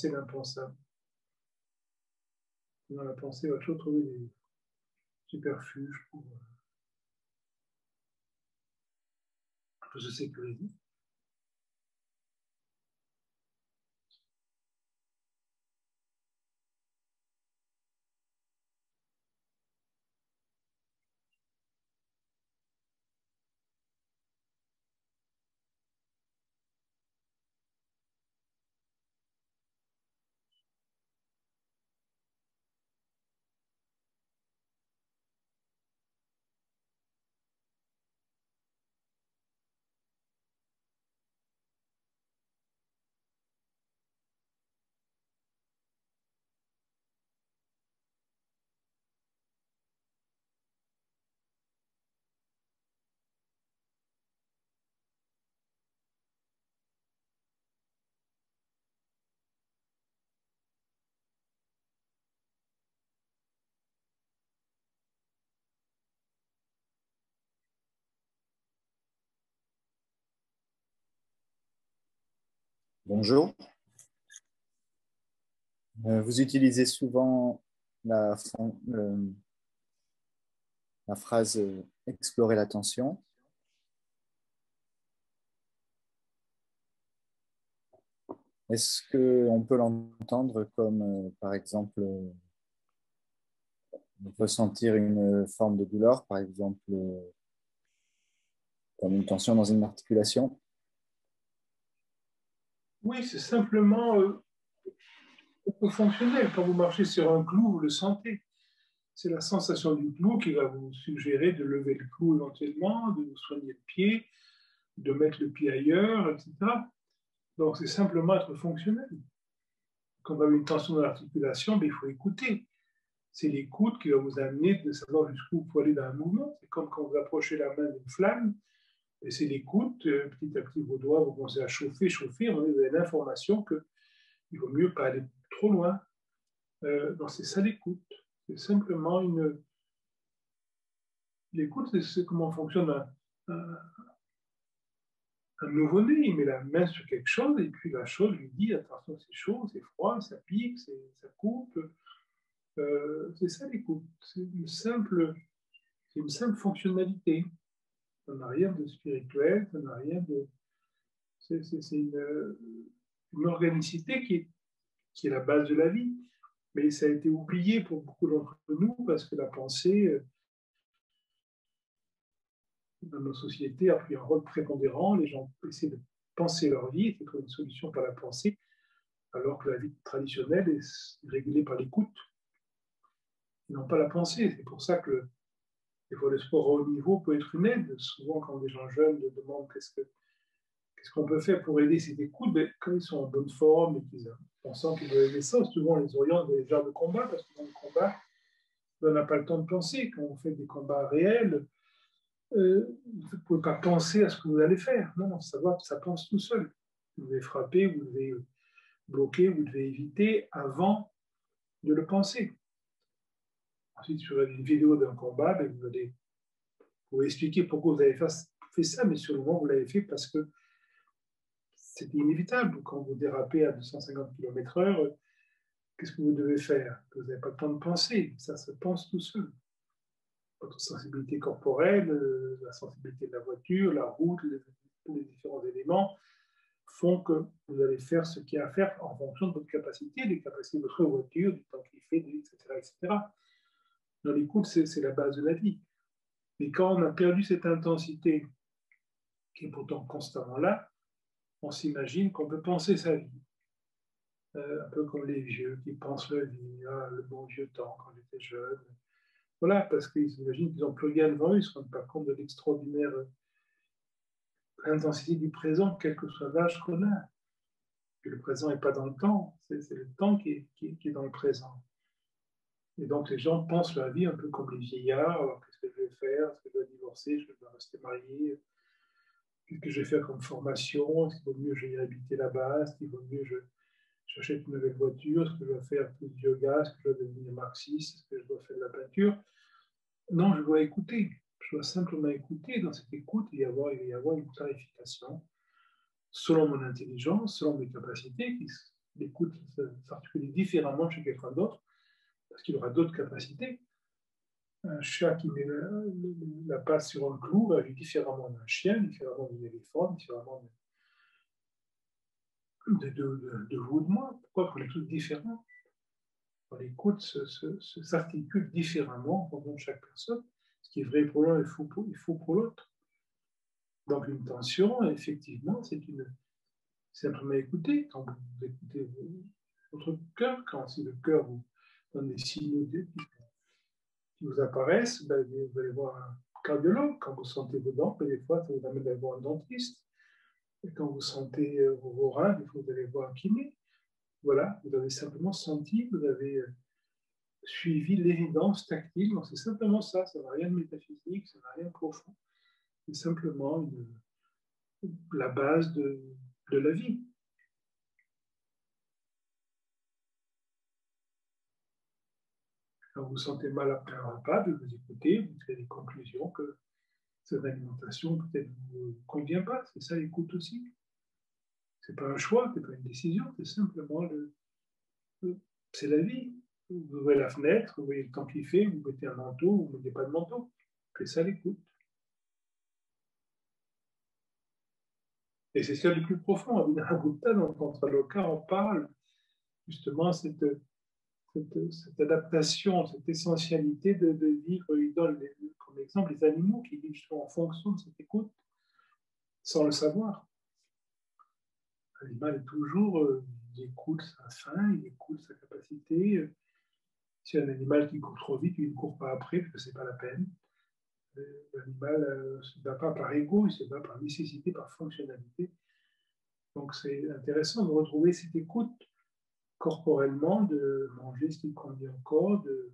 l'impensable. Dans la pensée, on va toujours trouver des superfuges pour se sécuriser. Bonjour. Vous utilisez souvent la phrase « explorer l'attention ». Est-ce qu'on peut l'entendre comme, par exemple, ressentir une forme de douleur, par exemple, comme une tension dans une articulation? Oui, c'est simplement fonctionnel. Quand vous marchez sur un clou, vous le sentez. C'est la sensation du clou qui va vous suggérer de lever le clou éventuellement, de vous soigner le pied, de mettre le pied ailleurs, etc. Donc, c'est simplement être fonctionnel. Quand vous avez une tension dans l'articulation, il faut écouter. C'est l'écoute qui va vous amener de savoir jusqu'où vous pouvez aller dans un mouvement. C'est comme quand vous approchez la main d'une flamme, et c'est l'écoute. Petit à petit, vos doigts vont commencer à chauffer. Vous avez l'information qu'il vaut mieux pas aller trop loin. Donc, c'est ça l'écoute. C'est simplement l'écoute, c'est comment fonctionne un nouveau-né, il met la main sur quelque chose et puis la chose lui dit attention, c'est chaud, c'est froid, ça pique, ça coupe. C'est ça l'écoute. C'est une simple fonctionnalité. Ça n'a rien de spirituel, ça n'a rien de. C'est une organicité qui est la base de la vie. Mais ça a été oublié pour beaucoup d'entre nous parce que la pensée, dans nos sociétés, a pris un rôle prépondérant. Les gens essaient de penser leur vie et de trouver une solution par la pensée, alors que la vie traditionnelle est régulée par l'écoute et non pas la pensée. C'est pour ça que des fois, le sport à haut niveau peut être une aide. Souvent, quand des gens jeunes demandent qu'est-ce qu'on peut faire pour aider cette écoute, ben, quand ils sont en bonne forme et on sent qu'ils doivent aider ça, souvent on les oriente vers les genres de combat, parce que dans le combat, on n'a pas le temps de penser. Quand on fait des combats réels, vous ne pouvez pas penser à ce que vous allez faire. Non, ça pense tout seul. Vous devez frapper, vous devez bloquer, vous devez éviter avant de le penser. Ensuite, sur une vidéo d'un combat, ben, vous expliquer pourquoi vous avez fait ça, mais sur le moment, vous l'avez fait parce que c'était inévitable. Quand vous dérapez à 250 km/h, qu'est-ce que vous devez faire? Vous n'avez pas le temps de penser. Ça se pense tout seul. Votre sensibilité corporelle, la sensibilité de la voiture, la route, tous les différents éléments font que vous allez faire ce qu'il y a à faire en fonction de votre capacité, des capacités de votre voiture, du temps qu'il fait, etc., etc. Dans l'écoute, c'est la base de la vie. Mais quand on a perdu cette intensité, qui est pourtant constamment là, on s'imagine qu'on peut penser sa vie. Un peu comme les vieux qui pensent leur vie, le bon vieux temps quand j'étais jeune. Voilà, parce qu'ils s'imaginent qu'ils n'ont plus rien devant eux, ils ne se rendent pas compte de l'extraordinaire intensité du présent, quel que soit l'âge qu'on a. Et le présent n'est pas dans le temps, c'est le temps qui est dans le présent. Et donc les gens pensent leur vie un peu comme les vieillards. Qu'est-ce que je vais faire? Est-ce que je dois divorcer? Est-ce que je dois rester marié? Qu'est-ce que je vais faire comme formation? Est-ce qu'il vaut mieux que j'aille habiter là-bas? Est-ce qu'il vaut mieux que j'achète une nouvelle voiture? Est-ce que je dois faire plus de yoga? Est-ce que je dois devenir marxiste? Est-ce que je dois faire de la peinture? Non, je dois écouter. Je dois simplement écouter. Dans cette écoute, il va y avoir une clarification selon mon intelligence, selon mes capacités. L'écoute s'articule différemment chez quelqu'un d'autre parce qu'il aura d'autres capacités. Un chat qui met la patte sur un clou va agir différemment d'un chien, différemment d'un éléphant, différemment de vous, de moi. Pourquoi? On est tous différents. L'écoute s'articule différemment en fonction de chaque personne. Ce qui est vrai pour l'un est faux pour l'autre. Donc une tension, effectivement, c'est simplement écouter. Quand vous écoutez votre cœur, quand si le cœur vous donne des signaux qui vous apparaissent, ben, vous allez voir un cardiologue. Quand vous sentez vos dents, des fois, ça vous amène à voir un dentiste. Et quand vous sentez vos reins, des fois, vous allez voir un kiné. Voilà, vous avez simplement senti, vous avez suivi l'évidence tactile. Donc, c'est simplement ça n'a rien de métaphysique, ça n'a rien de profond. C'est simplement la base de la vie. Quand vous vous sentez mal après un repas, vous écoutez, vous tirez des conclusions que cette alimentation peut-être ne vous convient pas. C'est ça l'écoute aussi. Ce n'est pas un choix, ce n'est pas une décision, c'est simplement c'est la vie. Vous ouvrez la fenêtre, vous voyez le temps qu'il fait, vous mettez un manteau, vous ne mettez pas de manteau. C'est ça l'écoute. Et c'est ce qu'il y a de plus profond. Abhidharma Gupta, dans le Tantraloka, on parle justement cette adaptation, cette essentialité de vivre. Il donne comme exemple les animaux qui vivent justement en fonction de cette écoute, sans le savoir. L'animal est toujours, il écoute sa faim, il écoute sa capacité. Si un animal qui court trop vite, il ne court pas après, parce que ce n'est pas la peine. L'animal ne se bat pas par ego, il se bat par nécessité, par fonctionnalité. Donc c'est intéressant de retrouver cette écoute corporellement, de manger ce qui convient au corps, de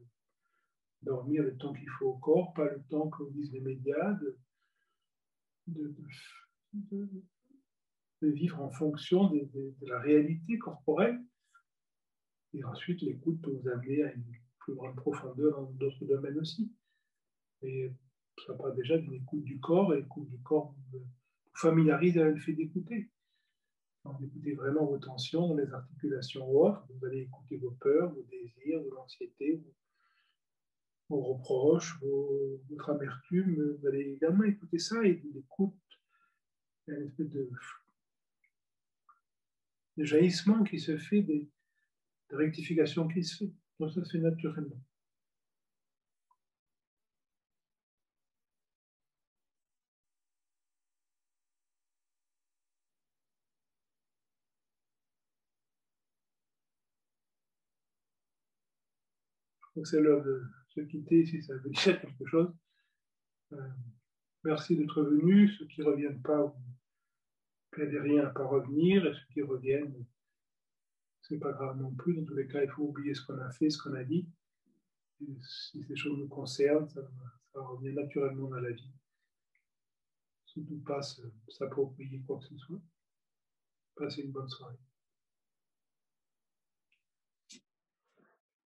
dormir le temps qu'il faut au corps, pas le temps que disent les médias, de vivre en fonction de la réalité corporelle. Et ensuite, l'écoute peut vous amener à une plus grande profondeur dans d'autres domaines aussi. Et ça part déjà d'une écoute du corps, et l'écoute du corps vous familiarise avec le fait d'écouter. Donc, d'écouter vraiment vos tensions, les articulations ou autres. Vous allez écouter vos peurs, vos désirs, vos anxiétés, vos reproches, votre amertume. Vous allez également écouter ça et de l'écoute. Il y a une espèce de jaillissement qui se fait, de rectification qui se fait. Donc ça se fait naturellement. Donc c'est l'heure de se quitter si ça veut dire quelque chose. Merci d'être venus. Ceux qui ne reviennent pas, vous ne perdez rien à ne pas revenir. Et ceux qui reviennent, ce n'est pas grave non plus. Dans tous les cas, il faut oublier ce qu'on a fait, ce qu'on a dit. Et si ces choses nous concernent, ça revient naturellement dans la vie. Surtout pas s'approprier quoi que ce soit. Passez une bonne soirée.